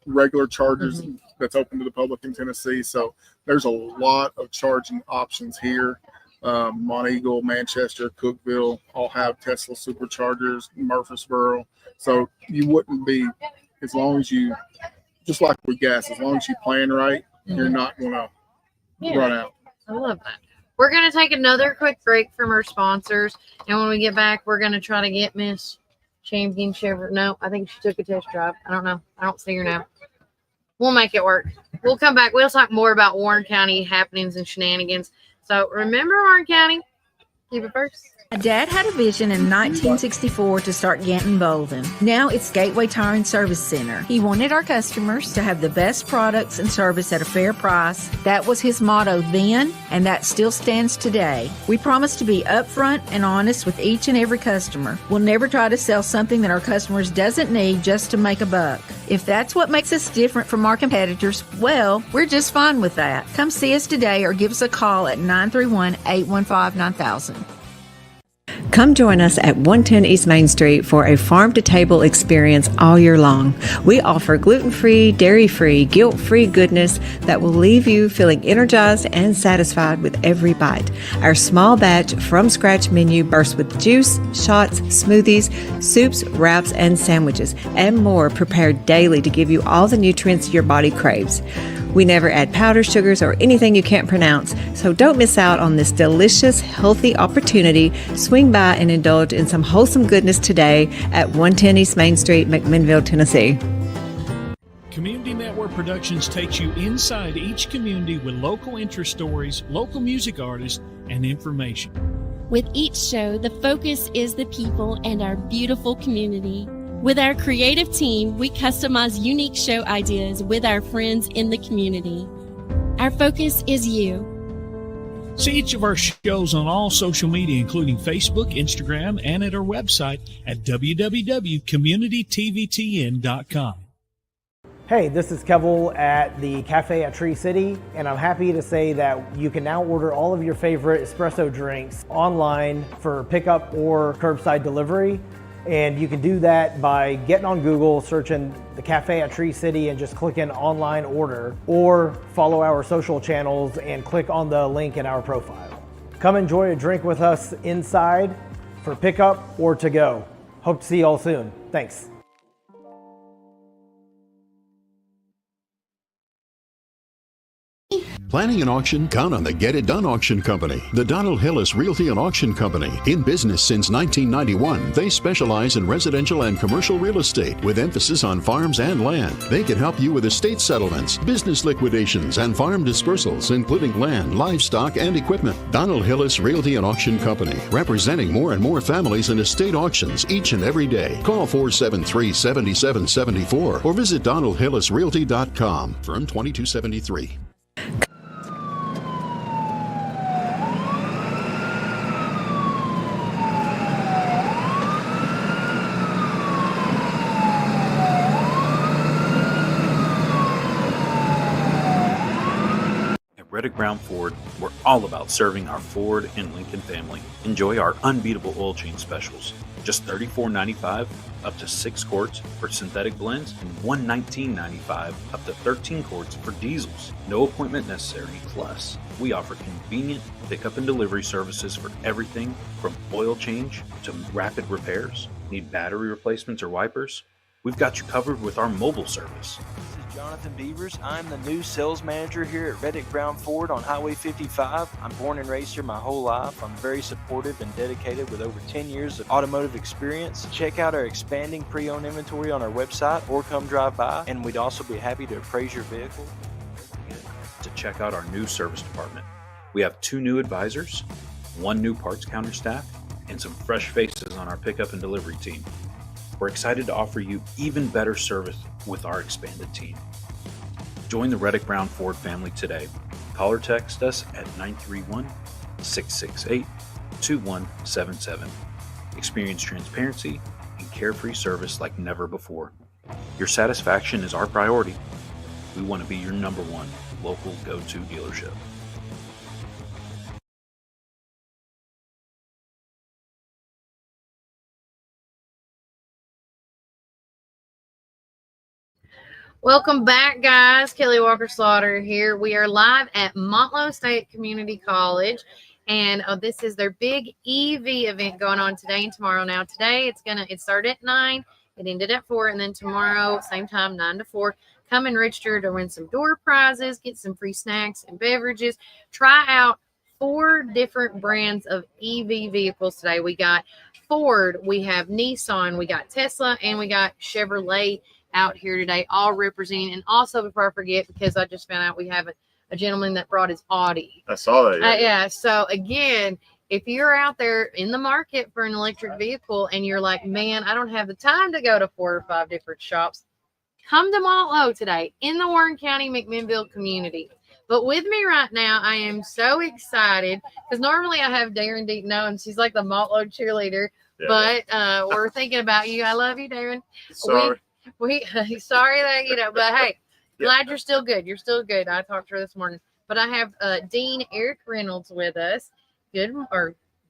regular chargers that's open to the public in Tennessee. So there's a lot of charging options here. Monteagle, Manchester, Cookeville all have Tesla superchargers, Murfreesboro. So you wouldn't be, as long as you, just like with gas, as long as you plan right, you're not going to run out. I love that. We're going to take another quick break from our sponsors. And when we get back, we're going to try to get Miss Champion Chevrolet. No, I think she took a test drive. I don't know. I don't see her now. We'll make it work. We'll come back. We'll talk more about Warren County happenings and shenanigans. So remember, Warren County, keep it first. Dad had a vision in 1964 to start Ganton Bolden. Now it's Gateway Tire and Service Center. He wanted our customers to have the best products and service at a fair price. That was his motto then, and that still stands today. We promise to be upfront and honest with each and every customer. We'll never try to sell something that our customers doesn't need just to make a buck. If that's what makes us different from our competitors, well, we're just fine with that. Come see us today or give us a call at 931-815-9000. Come join us at 110 East Main Street for a farm-to-table experience all year long. We offer gluten-free, dairy-free, guilt-free goodness that will leave you feeling energized and satisfied with every bite. Our small batch from-scratch menu bursts with juice, shots, smoothies, soups, wraps, and sandwiches, and more prepared daily to give you all the nutrients your body craves. We never add powder, sugars, or anything you can't pronounce, so don't miss out on this delicious, healthy opportunity. Swing by and indulge in some wholesome goodness today at 110 East Main Street, McMinnville, Tennessee. Community Network Productions takes you inside each community with local interest stories, local music artists, and information. With each show, the focus is the people and our beautiful community. With our creative team, we customize unique show ideas with our friends in the community. Our focus is you. See each of our shows on all social media, including Facebook, Instagram, and at our website at www.communitytvtn.com. Hey, this is Kevel at the Cafe at Tree City, and I'm happy to say that you can now order all of your favorite espresso drinks online for pickup or curbside delivery. And you can do that by getting on Google, searching the Cafe at Tree City and just clicking online order, or follow our social channels and click on the link in our profile. Come enjoy a drink with us inside for pickup or to go. Hope to see you all soon. Thanks. Planning an auction? Count on the Get It Done Auction Company. The Donald Hillis Realty and Auction Company. In business since 1991, they specialize in residential and commercial real estate with emphasis on farms and land. They can help you with estate settlements, business liquidations, and farm dispersals, including land, livestock, and equipment. Donald Hillis Realty and Auction Company, representing more and more families in estate auctions each and every day. Call 473-7774 or visit DonaldHillisRealty.com. Firm 2273. Reddick Brown Ford, we're all about serving our Ford and Lincoln family. Enjoy our unbeatable oil change specials. Just $34.95 up to 6 quarts for synthetic blends and $119.95 up to 13 quarts for diesels. No appointment necessary. Plus, we offer convenient pickup and delivery services for everything from oil change to rapid repairs. Need battery replacements or wipers? We've got you covered with our mobile service. Jonathan Beavers. I'm the new sales manager here at Reddick Brown Ford on Highway 55. I'm born and raised here my whole life. I'm very supportive and dedicated with over 10 years of automotive experience. Check out our expanding pre-owned inventory on our website or come drive by, and we'd also be happy to appraise your vehicle. To check out our new service department. We have 2 new advisors, 1 new parts counter staff, and some fresh faces on our pickup and delivery team. We're excited to offer you even better service with our expanded team. Join the Reddick Brown Ford family today. Call or text us at 931-668-2177. Experience transparency and carefree service like never before. Your satisfaction is our priority. We want to be your number 1 local go-to dealership. Welcome back, guys. Kelly Walker Slaughter here. We are live at Motlow State Community College, and this is their big EV event going on today and tomorrow. Now, today it started at 9, it ended at 4, and then tomorrow, same time, 9 to 4. Come and register to win some door prizes, get some free snacks and beverages. Try out 4 different brands of EV vehicles today. We got Ford, we have Nissan, we got Tesla, and we got Chevrolet out here today, all representing. And also, before I forget, because I just found out we have a gentleman that brought his Audi. I saw that. Yeah. So again, if you're out there in the market for an electric vehicle and you're like, man, I don't have the time to go to 4 or 5 different shops, come to Motlow today in the Warren County McMinnville community. But with me right now, I am so excited because normally I have Darren Deaton, and she's like the Motlow cheerleader. Yeah. But we're thinking about you. I love you, Darren. Sorry. We sorry that, but hey, glad you're still good. You're still good. I talked to her this morning. But I have Dean Eric Reynolds with us. Good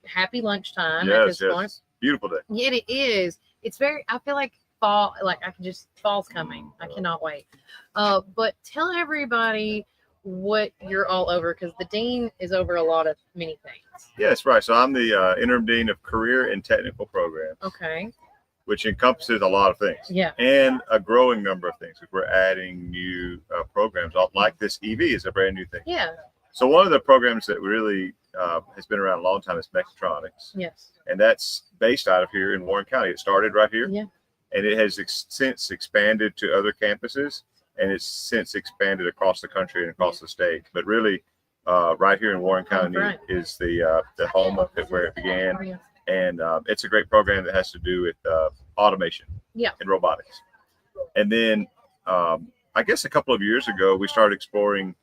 happy lunchtime. at Yes, this point. yes. Beautiful day. Yeah, it is. It's very, I feel like fall, like I can just, fall's coming. I cannot wait. But tell everybody what you're all over, because the dean is over a lot of many things. Yes, right. So I'm the interim dean of career and technical programs. Okay. Which encompasses a lot of things. Yeah. And a growing number of things. We're adding new programs, like this EV is a brand new thing. Yeah. So one of the programs that really has been around a long time is mechatronics. Yes. And that's based out of here in Warren County. It started right here. Yeah. And it has since expanded to other campuses, and it's since expanded across the country and across the state. But really, right here in Warren County is the home of it, where it began. Yeah. And it's a great program that has to do with automation and robotics. And then I guess a couple of years ago, we started exploring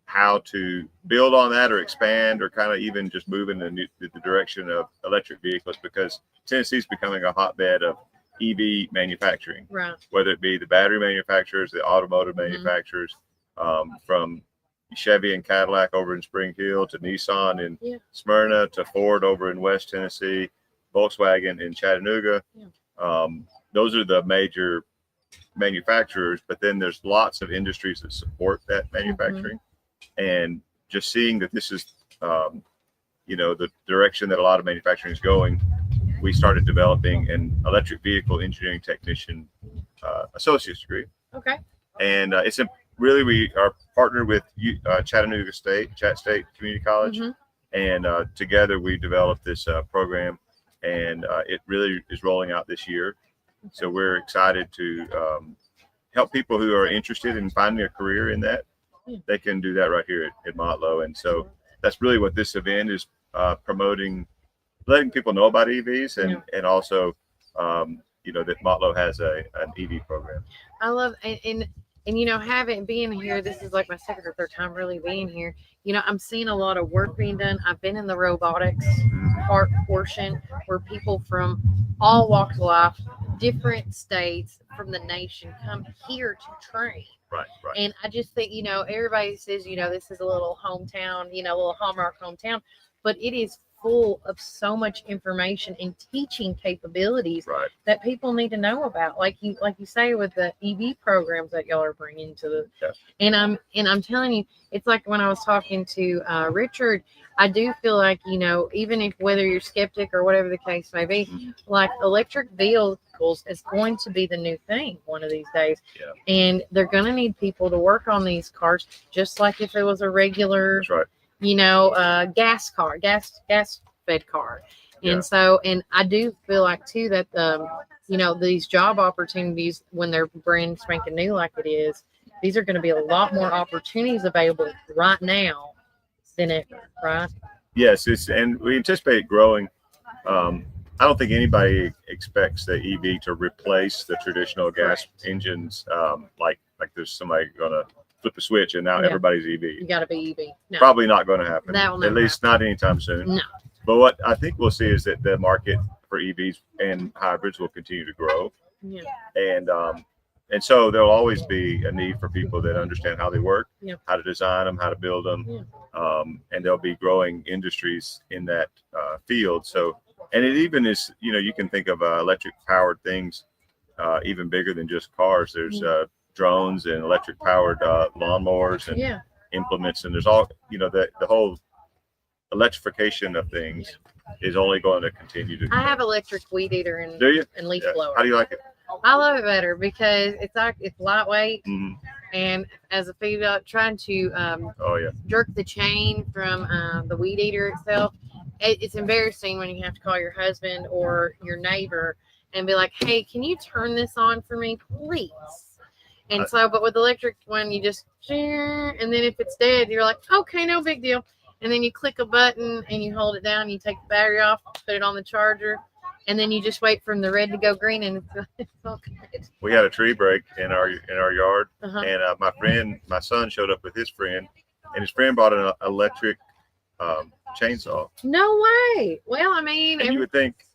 how to build on that or expand or kind of even just move in the direction of electric vehicles, because Tennessee is becoming a hotbed of EV manufacturing, right? Whether it be the battery manufacturers, the automotive manufacturers, from Chevy and Cadillac over in Spring Hill to Nissan in Smyrna to Ford over in West Tennessee, Volkswagen in Chattanooga. Those are the major manufacturers, but then there's lots of industries that support that manufacturing. And just seeing that this is, the direction that a lot of manufacturing is going, we started developing an electric vehicle engineering technician associate's degree. Okay. And we are partnered with Chattanooga Chat State Community College, and together we developed this program, and it really is rolling out this year. So we're excited to help people who are interested in finding a career in that. They can do that right here at Motlow. And so that's really what this event is promoting, letting people know about EVs, and also, that Motlow has an EV program. I love, and being here, this is like my second or third time really being here. I'm seeing a lot of work being done. I've been in the robotics part portion where people from all walks of life, different states from the nation come here to train. Right. And I just think, everybody says, this is a little hometown, a little hallmark hometown, but it is full of so much information and teaching capabilities that people need to know about. Like you say, with the EV programs that y'all are bringing to the, and I'm telling you, it's like when I was talking to Richard, I do feel like, even if whether you're skeptic or whatever the case may be, like electric vehicles is going to be the new thing one of these days. And they're going to need people to work on these cars, just like if it was a regular, gas car, gas fed car. And so, and I do feel like too that, these job opportunities, when they're brand spanking new like it is, these are going to be a lot more opportunities available right now than ever, right? Yes, and we anticipate growing. I don't think anybody expects the EV to replace the traditional gas engines. Like there's somebody gonna flip a switch and now everybody's EV. You got to be EV. No. Probably not going to happen. That will at least not anytime soon. No. But what I think we'll see is that the market for EVs and hybrids will continue to grow. Yeah. And so there'll always be a need for people that understand how they work, how to design them, how to build them. And there'll be growing industries in that field. So, and it even is, you can think of electric powered things even bigger than just cars. There's drones and electric powered lawnmowers and implements. And there's all, the whole electrification of things is only going to continue to grow. I have electric weed eater and leaf blower. How do you like it? I love it better because it's lightweight, and as a female trying to jerk the chain from the weed eater itself, it's embarrassing when you have to call your husband or your neighbor and be like, "Hey, can you turn this on for me, please?" And so, but with the electric one, you just and then if it's dead, you're like, "Okay, no big deal." And then you click a button and you hold it down, you take the battery off, put it on the charger. And then you just wait for the red to go green, and it's all good. We had a tree break in our yard, and my son showed up with his friend, and his friend bought an electric chainsaw. No way. Well, I mean, and you would think,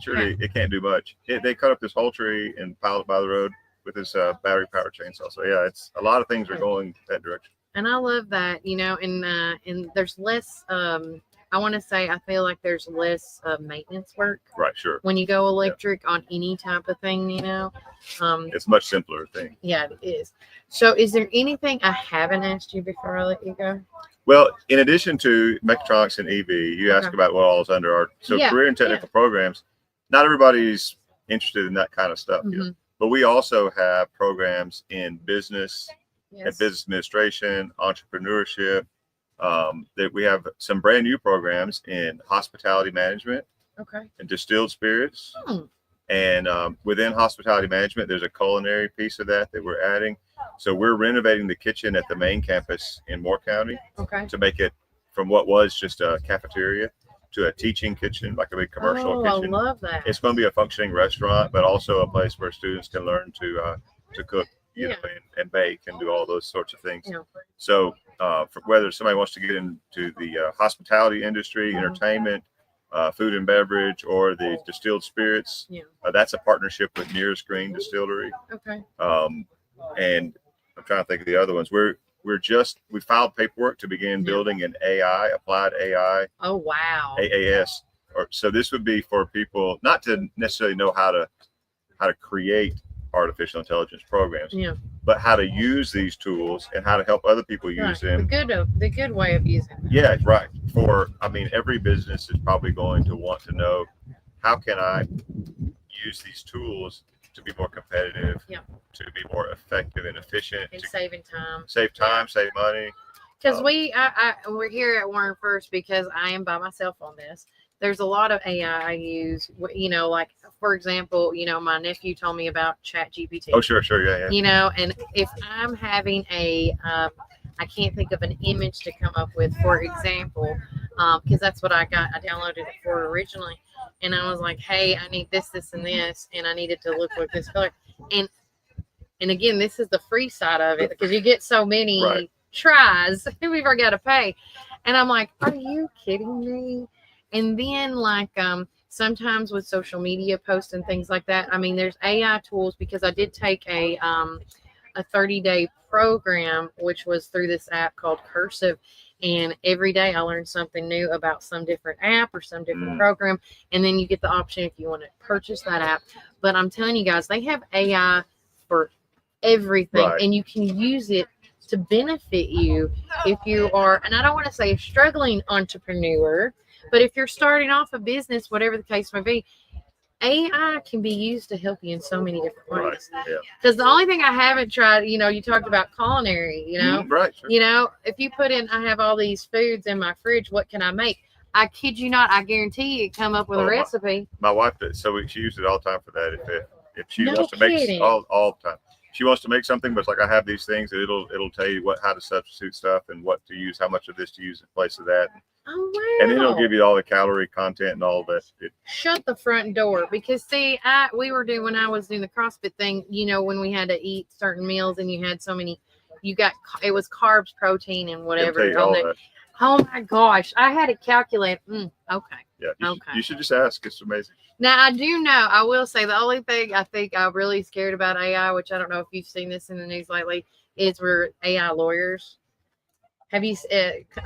surely it can't do much. They cut up this whole tree and piled it by the road with this battery powered chainsaw. So yeah, it's a lot of things are going that direction. And I love that, and there's less I want to say I feel like there's less maintenance work. Right, sure. When you go electric on any type of thing, it's a much simpler thing. Yeah, it is. So is there anything I haven't asked you before I let you go? Well, in addition to mechatronics and EV, you asked about what all is under our career and technical programs. Not everybody's interested in that kind of stuff, but we also have programs in business and business administration, entrepreneurship. That we have some brand new programs in hospitality management, and distilled spirits, and within hospitality management, there's a culinary piece of that we're adding. So we're renovating the kitchen at the main campus in Moore County to make it from what was just a cafeteria to a teaching kitchen, like a big commercial kitchen. I love that. It's going to be a functioning restaurant, but also a place where students can learn to cook, you know, and bake and do all those sorts of things. So for whether somebody wants to get into the hospitality industry, entertainment, food and beverage, or the distilled spirits, that's a partnership with Nearest Green Distillery. And I'm trying to think of the other ones. We filed paperwork to begin building an AI, applied AI. Oh wow. AAS. So this would be for people not to necessarily know how to create artificial intelligence programs, but how to use these tools and how to help other people use them. The good way of using them. Yeah, right. Every business is probably going to want to know, how can I use these tools to be more competitive, to be more effective and efficient, and saving time, save money. Because we're here at Warren First because I am by myself on this. There's a lot of AI I use, like for example, my nephew told me about ChatGPT. Oh, sure. Yeah. And if I'm having I can't think of an image to come up with, for example, because that's what I downloaded it for originally. And I was like, hey, I need this, and this, and I needed to look like this color. And again, this is the free side of it because you get so many tries, we've got to pay. And I'm like, are you kidding me? And then sometimes with social media posts and things like that, there's AI tools because I did take a 30-day program, which was through this app called Cursive. And every day I learned something new about some different app or some different program. And then you get the option if you want to purchase that app. But I'm telling you guys, they have AI for everything. And you can use it to benefit you if you are, and I don't want to say a struggling entrepreneur, but if you're starting off a business, whatever the case may be, AI can be used to help you in so many different ways. Because the only thing I haven't tried, you talked about culinary, if you put in, I have all these foods in my fridge, what can I make? I kid you not, I guarantee you come up with a recipe. My wife does, so she uses it all the time for that. If she wants to make all the time. She wants to make something, but it's like I have these things that it'll tell you how to substitute stuff and what to use, how much of this to use in place of that. Oh wow! And then it'll give you all the calorie content and all that. Shut the front door, because see, we were doing when I was doing the CrossFit thing. When we had to eat certain meals and you had so many, it was carbs, protein, and whatever. Oh my gosh, I had to calculate. Okay. Yeah. You should just ask. It's amazing. Now I do know. I will say the only thing I think I'm really scared about AI, which I don't know if you've seen this in the news lately, is we're AI lawyers. Have you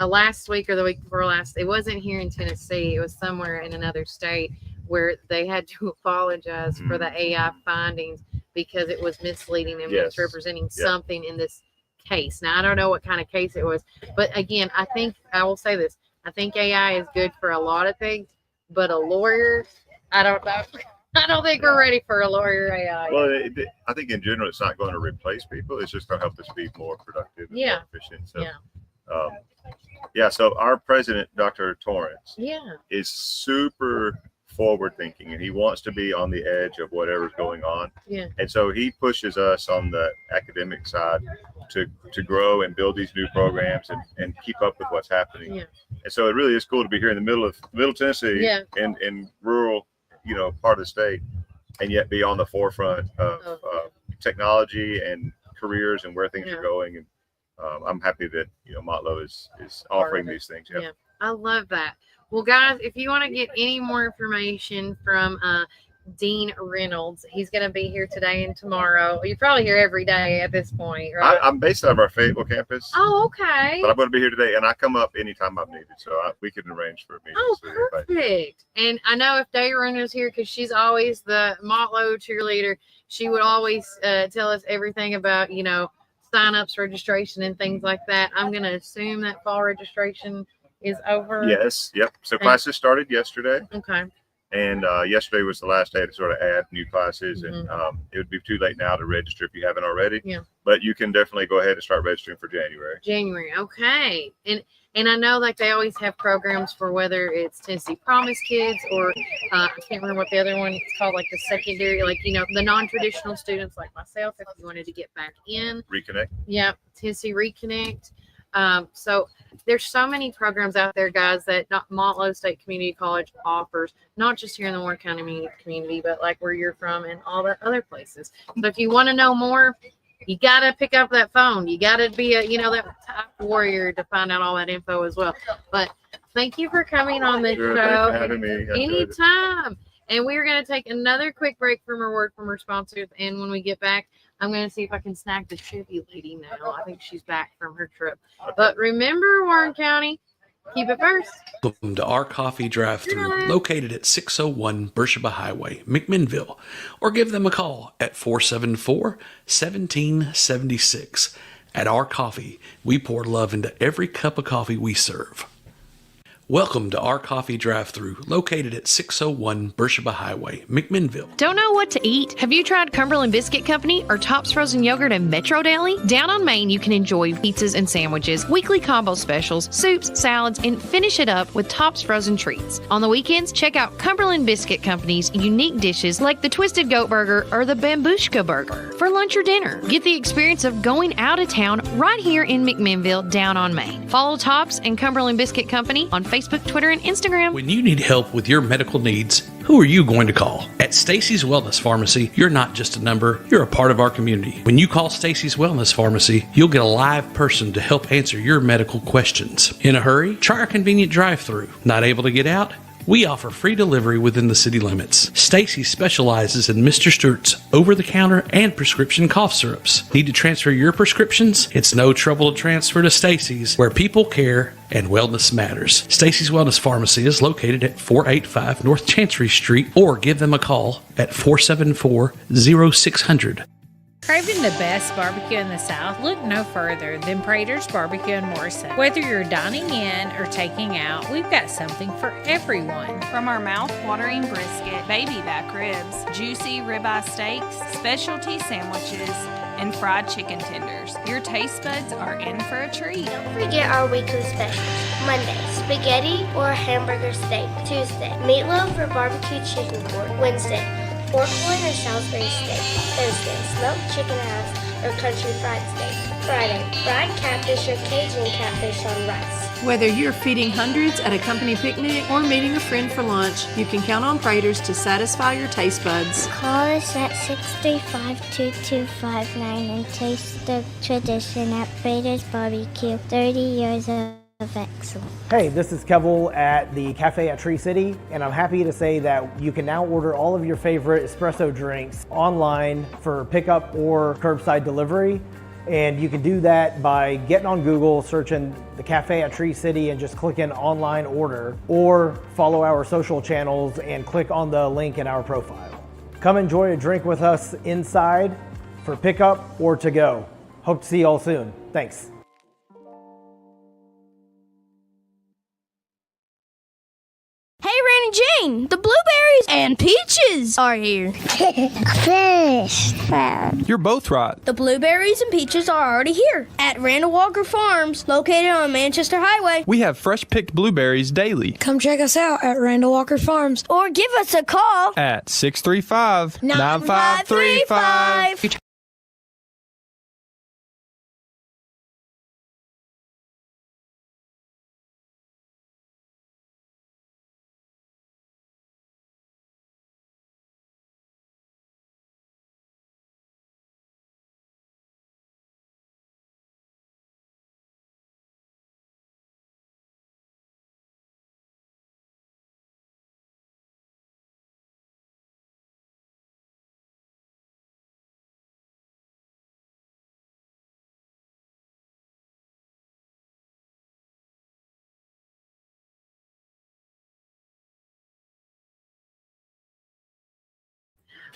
last week or the week before last? It wasn't here in Tennessee. It was somewhere in another state where they had to apologize for the AI findings because it was misleading and misrepresenting something in this case. Now I don't know what kind of case it was, but again, I will say this: I think AI is good for a lot of things, but a lawyer, I don't know. I don't think we're ready for a lawyer AI. Well, I think in general, it's not going to replace people. It's just going to help us be more productive and more efficient. So, so our president, Dr. Torrance, is super forward thinking, and he wants to be on the edge of whatever's going on. And so he pushes us on the academic side to grow and build these new programs and keep up with what's happening. And so it really is cool to be here in the middle Tennessee in rural, part of the state, and yet be on the forefront of technology and careers and where things are going. And I'm happy that Motlow is offering these things. I love that. Well, guys, if you want to get any more information from Dean Reynolds. He's going to be here today and tomorrow. You're probably here every day at this point, right? I'm based out of our Fayetteville campus. Oh, okay. But I'm going to be here today, and I come up anytime I'm needed, so we can arrange for a meeting. Oh, perfect. And I know if Dayrun is here, because she's always the Motlow cheerleader, she would always tell us everything about, sign-ups, registration, and things like that. I'm going to assume that fall registration is over. Yes. Yep. So classes started yesterday. Okay. And yesterday was the last day to sort of add new classes, and it would be too late now to register if you haven't already. Yeah. But you can definitely go ahead and start registering for January. Okay. And I know like they always have programs for whether it's Tennessee Promise Kids or I can't remember what the other one it's called, like the secondary, like the non-traditional students like myself, if you wanted to get back in. Reconnect. Yeah, Tennessee Reconnect. So there's so many programs out there, guys, that Motlow State Community College offers, not just here in the Warren County community, but like where you're from and all the other places. So if you want to know more, you got to pick up that phone. You got to be that top warrior to find out all that info as well. But thank you for coming on this show. Thanks for having me. Anytime. And we're going to take another quick break from our word from our sponsors. And when we get back, I'm going to see if I can snag the Chevy lady now. I think she's back from her trip. But remember, Warren County, keep it first. Welcome to our coffee drive-thru located at 601 Beersheba Highway, McMinnville, or give them a call at 474-1776. At our coffee, we pour love into every cup of coffee we serve. Welcome to our coffee drive-thru located at 601 Beersheba Highway, McMinnville. Don't know what to eat? Have you tried Cumberland Biscuit Company or Tops Frozen Yogurt and Metro Deli? Down on Main, you can enjoy pizzas and sandwiches, weekly combo specials, soups, salads, and finish it up with Tops Frozen treats. On the weekends, check out Cumberland Biscuit Company's unique dishes like the Twisted Goat Burger or the Bambushka Burger. For lunch or dinner, get the experience of going out of town right here in McMinnville, down on Main. Follow Tops and Cumberland Biscuit Company on Facebook, Twitter, and Instagram. When you need help with your medical needs, who are you going to call? At Stacy's Wellness Pharmacy, you're not just a number, you're a part of our community. When you call Stacy's Wellness Pharmacy, you'll get a live person to help answer your medical questions. In a hurry? Try our convenient drive-thru. Not able to get out? We offer free delivery within the city limits. Stacy specializes in Mr. Stewart's over-the-counter and prescription cough syrups. Need to transfer your prescriptions? It's no trouble to transfer to Stacy's, where people care and wellness matters. Stacy's Wellness Pharmacy is located at 485 North Chancery Street, or give them a call at 474-0600. Craving the best barbecue in the South? Look no further than Prater's Barbecue in Morrison. Whether you're dining in or taking out, we've got something for everyone. From our mouth-watering brisket, baby back ribs, juicy ribeye steaks, specialty sandwiches, and fried chicken tenders, your taste buds are in for a treat. Don't forget our weekly specials. Monday, spaghetti or hamburger steak. Tuesday, meatloaf or barbecue chicken pork. Wednesday, pork loin or Salisbury steak. Thursday, smoked chicken halves or country fried steak. Friday, fried catfish or Cajun catfish on rice. Whether you're feeding hundreds at a company picnic or meeting a friend for lunch, you can count on Prater's to satisfy your taste buds. Call us at 635-2259 and taste the tradition at Prater's Barbecue. 30 years of excellence. Hey, this is Kevel at the Cafe at Tree City, and I'm happy to say that you can now order all of your favorite espresso drinks online for pickup or curbside delivery. And you can do that by getting on Google, searching the Cafe at Tree City and just clicking online order, or follow our social channels and click on the link in our profile. Come enjoy a drink with us inside for pickup or to go. Hope to see you all soon. Thanks. Hey, Rain and Jane, the blueberries and peaches are here. Finished. You're both right. The blueberries and peaches are already here at Randall Walker Farms, located on Manchester Highway. We have fresh picked blueberries daily. Come check us out at Randall Walker Farms or give us a call at 635-9535.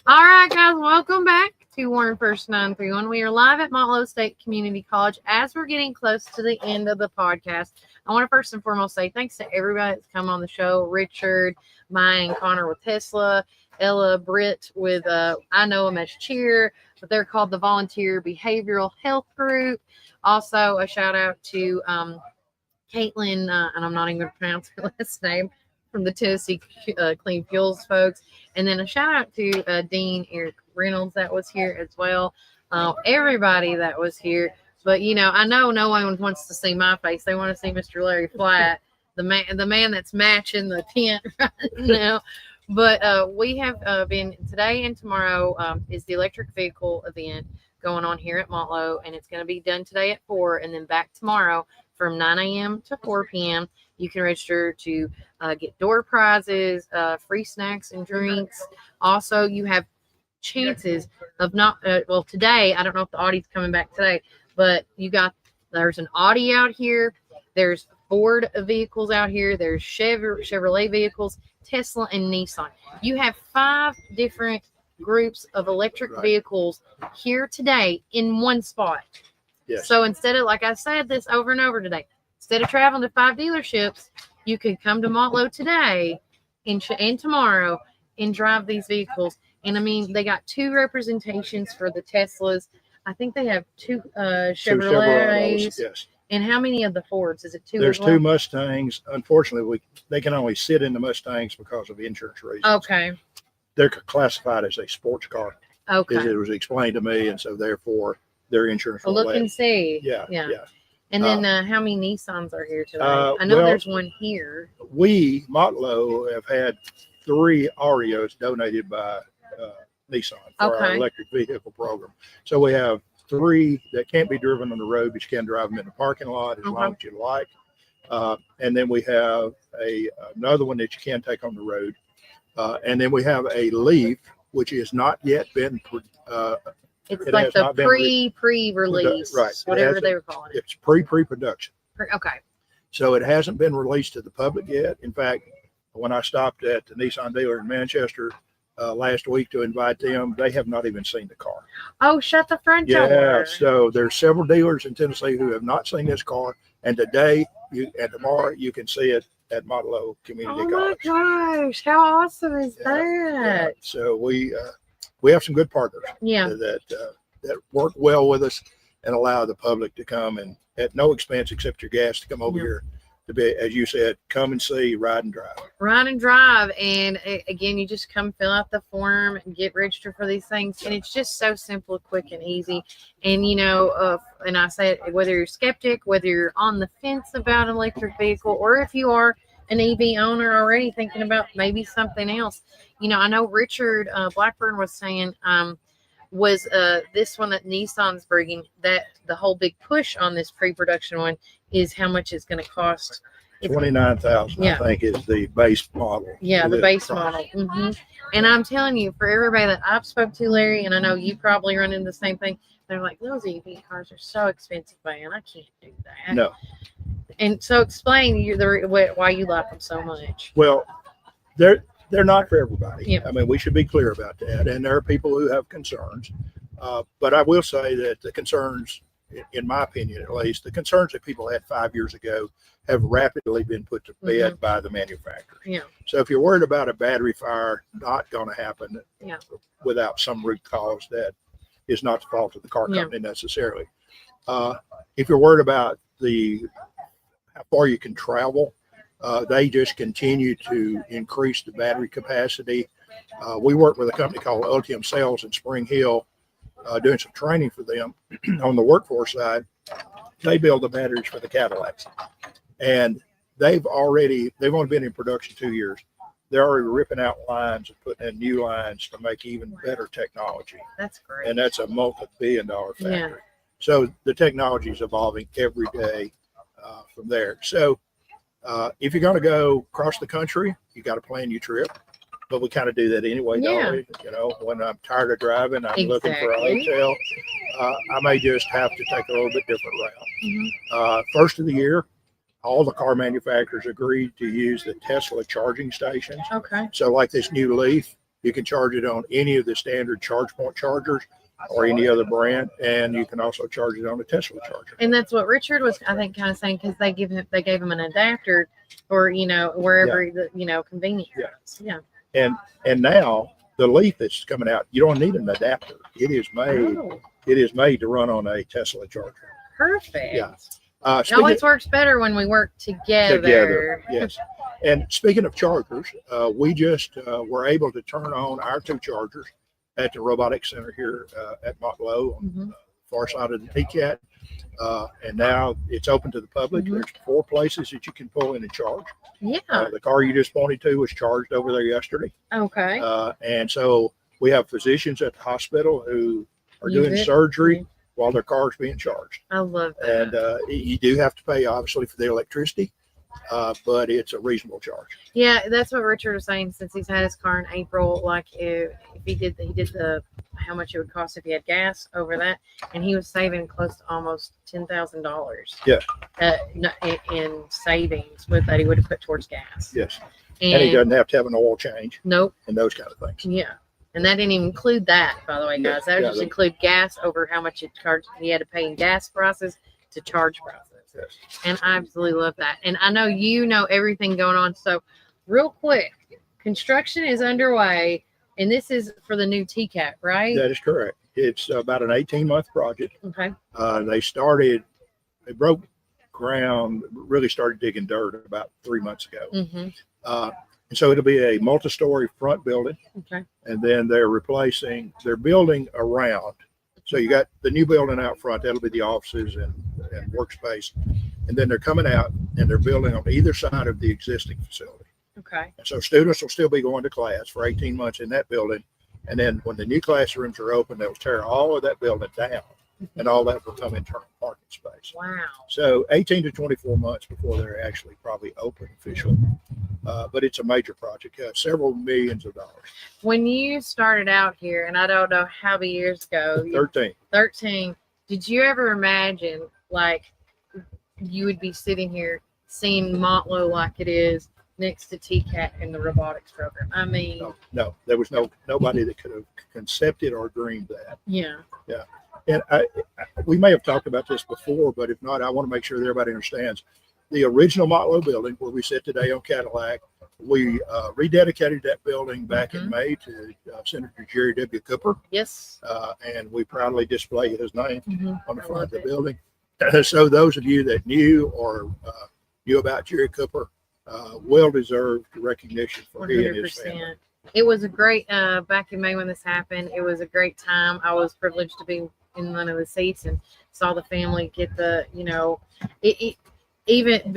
All right, guys, welcome back to Warren First 931. We are live at Motlow State Community College. As we're getting close to the end of the podcast, I want to first and foremost say thanks to everybody that's come on the show. Richard, Maya, and Connor with Tesla, Ella, Britt with I Know Them as Cheer, but they're called the Volunteer Behavioral Health Group. Also, a shout out to Caitlin, and I'm not even going to pronounce her last name, from the Tennessee Clean Fuels folks. And then a shout out to Dean Eric Reynolds that was here as well. Everybody that was here. But, you know, I know no one wants to see my face. They want to see Mr. Larry Flatt, the man that's matching the tent right now. But we have been today and tomorrow is the electric vehicle event going on here at Motlow, and it's going to be done today at 4 and then back tomorrow from 9 a.m. to 4 p.m. You can register to get door prizes, free snacks and drinks. Also, you have chances of not, well, today, I don't know if the Audi's coming back today, but there's an Audi out here. There's Ford vehicles out here. There's Chevrolet vehicles, Tesla, and Nissan. You have 5 different groups of electric vehicles here today in one spot. Yes. So instead of, like I said this over and over today, instead of traveling to 5 dealerships, you could come to Motlow today and tomorrow and drive these vehicles. And I mean, they got 2 representations for the Teslas. I think they have 2 Chevrolets. Yes. And how many of the Fords? Is it 2? There's 2 Mustangs. Unfortunately, they can only sit in the Mustangs because of insurance reasons. Okay. They're classified as a sports car. Okay. As it was explained to me, and so therefore their insurance will Look and see. Yeah. And then how many Nissans are here today? I know there's one here. We, Motlow, have had 3 Arios donated by Nissan for our electric vehicle program. So we have 3 that can't be driven on the road, but you can drive them in the parking lot as long as you like. And then we have another one that you can take on the road. And then we have a Leaf, which has not yet been. It's like the pre-release, right? Whatever they were calling it. It's pre-production. Okay. So it hasn't been released to the public yet. In fact, when I stopped at the Nissan dealer in Manchester last week to invite them, they have not even seen the car. Oh, shut the front door. Yeah. So there's several dealers in Tennessee who have not seen this car, and today and tomorrow you can see it at Motlow Community College. Oh my gosh, how awesome is that? Yeah. So we have some good partners that work well with us and allow the public to come and at no expense except your gas to come over here to be, as you said, come and see, ride and drive. Ride and drive. And again, you just come fill out the form and get registered for these things. And it's just so simple, quick, and easy. And, you know, and I say whether you're skeptic, whether you're on the fence about an electric vehicle, or if you are an EV owner already thinking about maybe something else. You know, I know Richard Blackburn was saying was this one that Nissan's bringing, that the whole big push on this pre-production one is how much it's going to cost. $29,000, I think, is the base model. Yeah, the base model. And I'm telling you, for everybody that I've spoke to, Larry, and I know you probably run into the same thing, they're like, those EV cars are so expensive, man. I can't do that. No. And so explain why you like them so much. Well, they're not for everybody. Yep. I mean, we should be clear about that. And there are people who have concerns. But I will say that the concerns, in my opinion at least, the concerns that people had 5 years ago have rapidly been put to bed by the manufacturers. Yeah. So if you're worried about a battery fire not going to happen without some root cause, that is not the fault of the car company necessarily. If you're worried about how far you can travel, they just continue to increase the battery capacity. We work with a company called Ultium Cells in Spring Hill, doing some training for them on the workforce side. They build the batteries for the Cadillacs, and they've only been in production 2 years. They're already ripping out lines and putting in new lines to make even better technology. That's great. And that's a multi-billion-dollar factory. So the technology is evolving every day from there. So if you're going to go across the country, you got to plan your trip. But we kind of do that anyway, don't we? You know, when I'm tired of driving, I'm looking for a hotel. I may just have to take a little bit different route. First of the year, all the car manufacturers agreed to use the Tesla charging stations. Okay. So like this new Leaf, You can charge it on any of the standard charge point chargers or any other brand, and you can also charge it on a Tesla charger. And that's what Richard was, I think, kind of saying, because they gave him an adapter for, wherever the convenient. Yeah. And now the Leaf that's coming out, you don't need an adapter. It is made to run on a Tesla charger. Perfect. Yeah. It always works better when we work together. Yes. And speaking of chargers, we just were able to turn on our 2 chargers at the robotics center here at Motlow on the far side of the TCAT. And now it's open to the public. There's 4 places that you can pull in and charge. Yeah. The car you just pointed to was charged over there yesterday. Okay. And so we have physicians at the hospital who are doing surgery while their car's being charged. I love that. And you do have to pay, obviously, for the electricity, but it's a reasonable charge. Yeah, that's what Richard was saying. Since he's had his car in April, like if he did the how much it would cost if he had gas over that, and he was saving close to almost $10,000. Yeah. In savings with that he would have put towards gas. Yes. And he doesn't have to have an oil change. Nope. And those kind of things. Yeah. And that didn't even include that, by the way, guys. That would just include gas over how much it charged. He had to pay in gas prices to charge prices. Yes. And I absolutely love that. And I know you know everything going on. So real quick, construction is underway. And this is for the new TCAT, right? That is correct. It's about an 18-month project. Okay. They broke ground, really started digging dirt about 3 months ago. And so it'll be a multi-story front building. Okay. And then they're building around. So you got the new building out front, that'll be the offices and workspace. And then they're coming out and they're building on either side of the existing facility. Okay. And so students will still be going to class for 18 months in that building. And then when the new classrooms are open, they'll tear all of that building down. And all that will become internal parking space. Wow. So 18 to 24 months before they're actually probably open officially. But it's a major project, several millions of dollars. When you started out here, and I don't know how many years ago. 13. Did you ever imagine, like, you would be sitting here seeing Motlow like it is next to TCAT in the robotics program? I mean. No, there was nobody that could have conceived or dreamed that. Yeah. Yeah. And we may have talked about this before, but if not, I want to make sure that everybody understands. The original Motlow building where we sit today on Cadillac, we rededicated that building back in May to Senator Jerry W. Cooper. Yes. And we proudly display his name on the front of the building. So those of you that knew or knew about Jerry Cooper, well-deserved recognition for he and his family. It was a great, back in May when this happened, it was a great time. I was privileged to be in one of the seats and saw the family get the, even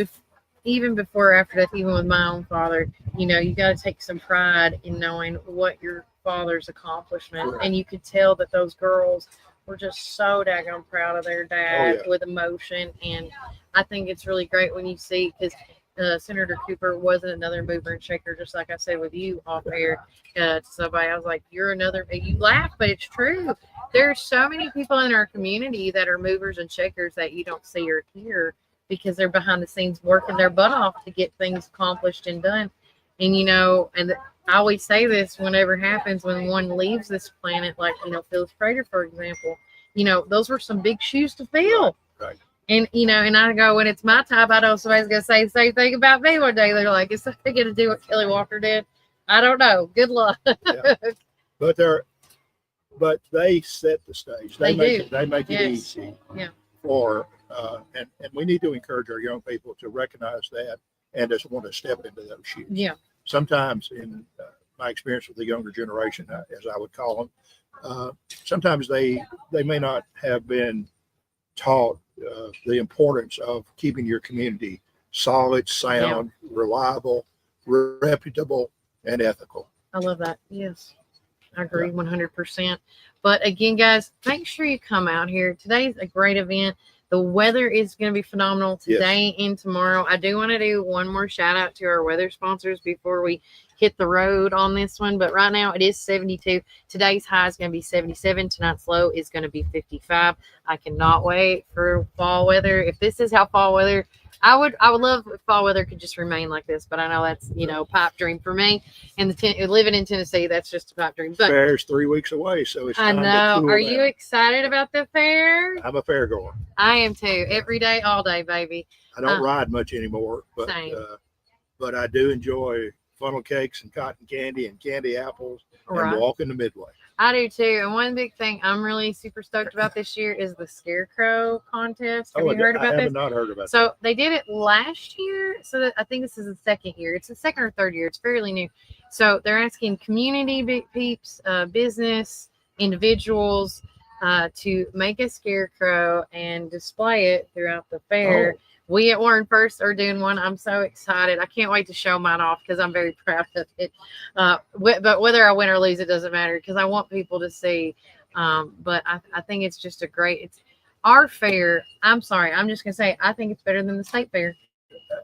before or after death, even with my own father, you got to take some pride in knowing what your father's accomplishment. And you could tell that those girls were just so daggone proud of their dad with emotion. And I think it's really great when you see, because Senator Cooper wasn't another mover and shaker, just like I said with you off air to somebody. I was like, you laugh, but it's true. There's so many people in our community that are movers and shakers that you don't see or hear because they're behind the scenes working their butt off to get things accomplished and done. And, and I always say this whenever it happens, when one leaves this planet, like, Phyllis Prater, for example, those were some big shoes to fill. Right. And, and I go, when it's my time, I know somebody's going to say the same thing about me one day. They're like, is that going to do what Kelly Walker did? I don't know. Good luck. Yeah. But they set the stage. They make it easy for, and we need to encourage our young people to recognize that and just want to step into those shoes. Yeah. Sometimes in my experience with the younger generation, as I would call them, sometimes they may not have been taught the importance of keeping your community solid, sound, reliable, reputable, and ethical. I love that. Yes, I agree 100%. But again, guys, make sure you come out here. Today's a great event. The weather is going to be phenomenal today and tomorrow. I do want to do one more shout out to our weather sponsors before we hit the road on this one. But right now it is 72. Today's high is going to be 77. Tonight's low is going to be 55. I cannot wait for fall weather. If this is how fall weather I would love if fall weather could just remain like this, but I know that's, pipe dream for me. And living in Tennessee, that's just a pipe dream. But fair's 3 weeks away, so it's I time know. to cool Are down. you excited about the fair? I'm a fair goer. I am too. Every day, all day, baby. I don't ride much anymore, but I do enjoy funnel cakes and cotton candy and candy apples and walking the Midway. I do too. And one big thing I'm really super stoked about this year is the Scarecrow contest. Have you heard about this? I have not heard about So they did it last year. So I think this is the second year. It's the second or third year. It's fairly new. So they're asking community peeps, business, individuals to make a scarecrow and display it throughout the fair. Oh. We at Warren First are doing one. I'm so excited. I can't wait to show mine off because I'm very proud of it. But whether I win or lose, it doesn't matter because I want people to see. But I think it's just it's our fair. I'm sorry. I'm just going to say, I think it's better than the state fair.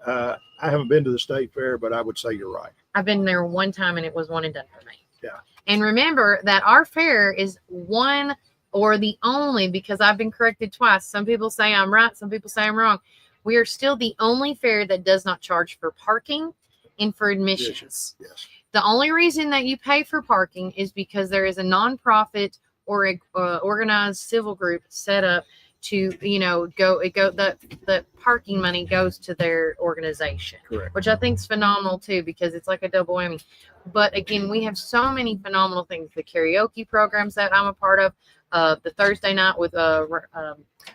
I haven't been to the state fair, but I would say you're right. I've been there one time and it was one and done for me. Yeah. And remember that our fair is one or the only, because I've been corrected twice. Some people say I'm right. Some people say I'm wrong. We are still the only fair that does not charge for parking and for admissions. Yes. The only reason that you pay for parking is because there is a nonprofit or a organized civil group set up to, the parking money goes to their organization. Correct. Which I think is phenomenal too, because it's like a double whammy. But again, we have so many phenomenal things. The karaoke programs that I'm a part of, the Thursday night with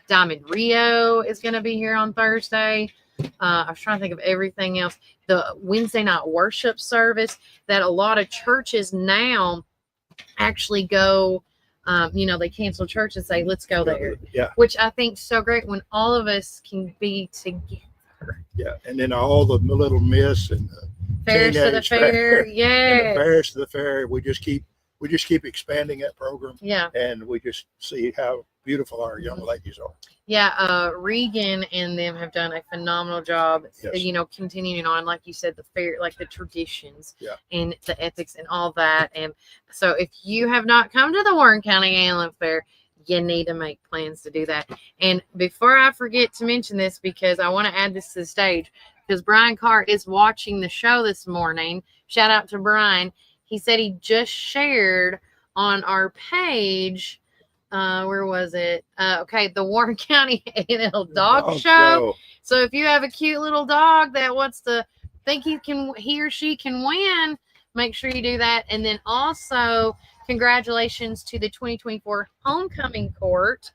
Diamond Rio is going to be here on Thursday. I was trying to think of everything else. The Wednesday night worship service that a lot of churches now actually go, they cancel church and say, let's go there. Yeah. Which I think is so great when all of us can be together. Yeah. And then all the little miss and the fairs to the fair. Yeah. Fairs to the fair. We just keep expanding that program. Yeah. And we just see how beautiful our young ladies are. Yeah, Regan and them have done a phenomenal job, continuing on, like you said, the fair, like the traditions and the ethics and all that. And so if you have not come to the Warren County Antelope Fair, you need to make plans to do that. And before I forget to mention this, because I want to add this to the stage, because Brian Carr is watching the show this morning. Shout out to Brian. He said he just shared on our page. Where was it? The Warren County A&L Dog Show. So if you have a cute little dog that wants to think he or she can win, make sure you do that. And then also congratulations to the 2024 homecoming court,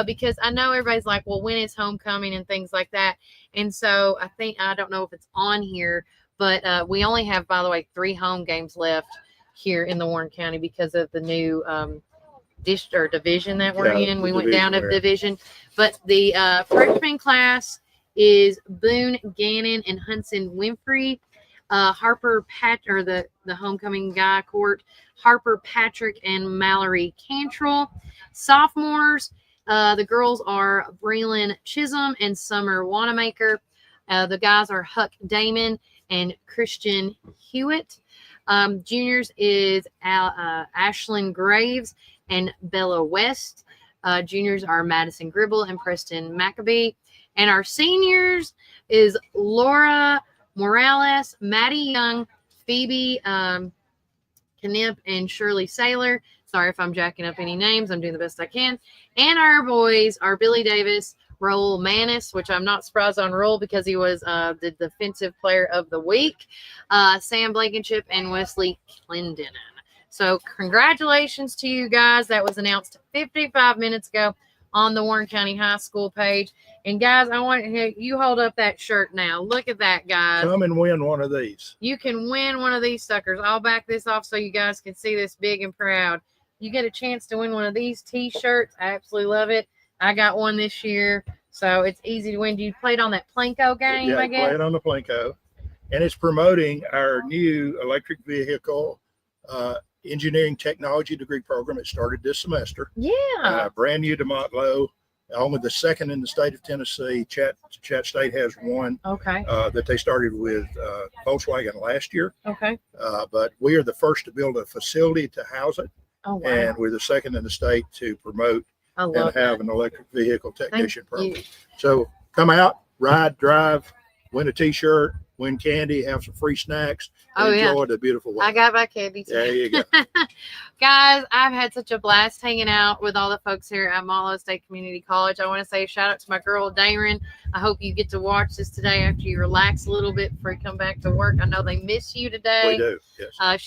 because I know everybody's like, well, when is homecoming and things like that. And so I don't know if it's on here, but we only have, by the way, 3 home games left here in the Warren County because of the new division that we're in. We went down a division, but the freshman class is Boone Gannon and Hudson Winfrey, Harper the homecoming guy court, Harper Patrick and Mallory Cantrell. Sophomores, the girls are Braylon Chisholm and Summer Wanamaker. The guys are Huck Damon and Christian Hewitt. Juniors is Ashlyn Graves and Bella West. Juniors are Madison Gribble and Preston Maccabee. And our seniors is Laura Morales, Maddie Young, Phoebe Knipp, and Shirley Saylor. Sorry if I'm jacking up any names. I'm doing the best I can. And our boys are Billy Davis, Raul Manis, which I'm not surprised on Raul because he was the defensive player of the week, Sam Blankenship, and Wesley Clendenin. So congratulations to you guys. That was announced 55 minutes ago on the Warren County High School page. And guys, I want you hold up that shirt now. Look at that, guys. Come and win one of these. You can win one of these suckers. I'll back this off so you guys can see this big and proud. You get a chance to win one of these T-shirts. I absolutely love it. I got one this year, so it's easy to win. Do you play it on that Plinko game, I guess? Play it on the Plinko. And it's promoting our new electric vehicle engineering technology degree program. It started this semester. Yeah. Brand new to Motlow. Only the second in the state of Tennessee. Chat State has one. Okay. That they started with Volkswagen last year. Okay. But we are the first to build a facility to house it. Oh, wow. And we're the second in the state to promote and have an electric vehicle technician program. So come out, ride, drive, win a T-shirt, win candy, have some free snacks, and enjoy the beautiful weather. I got my candy too. There you go. Guys, I've had such a blast hanging out with all the folks here at Motlow State Community College. I want to say a shout out to my girl, Darren. I hope you get to watch this today after you relax a little bit before you come back to work. I know they miss you today. We do, yes.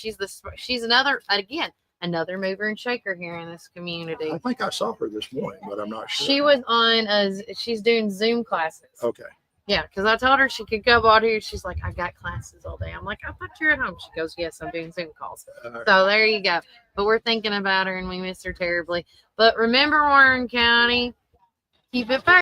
She's another mover and shaker here in this community. I think I saw her this morning, but I'm not sure. She was on, she's doing Zoom classes. Okay. Yeah, because I told her she could go out here. She's like, I got classes all day. I'm like, I thought you're at home. She goes, yes, I'm doing Zoom calls. Right. So there you go. But we're thinking about her and we miss her terribly. But remember, Warren County, keep it fair.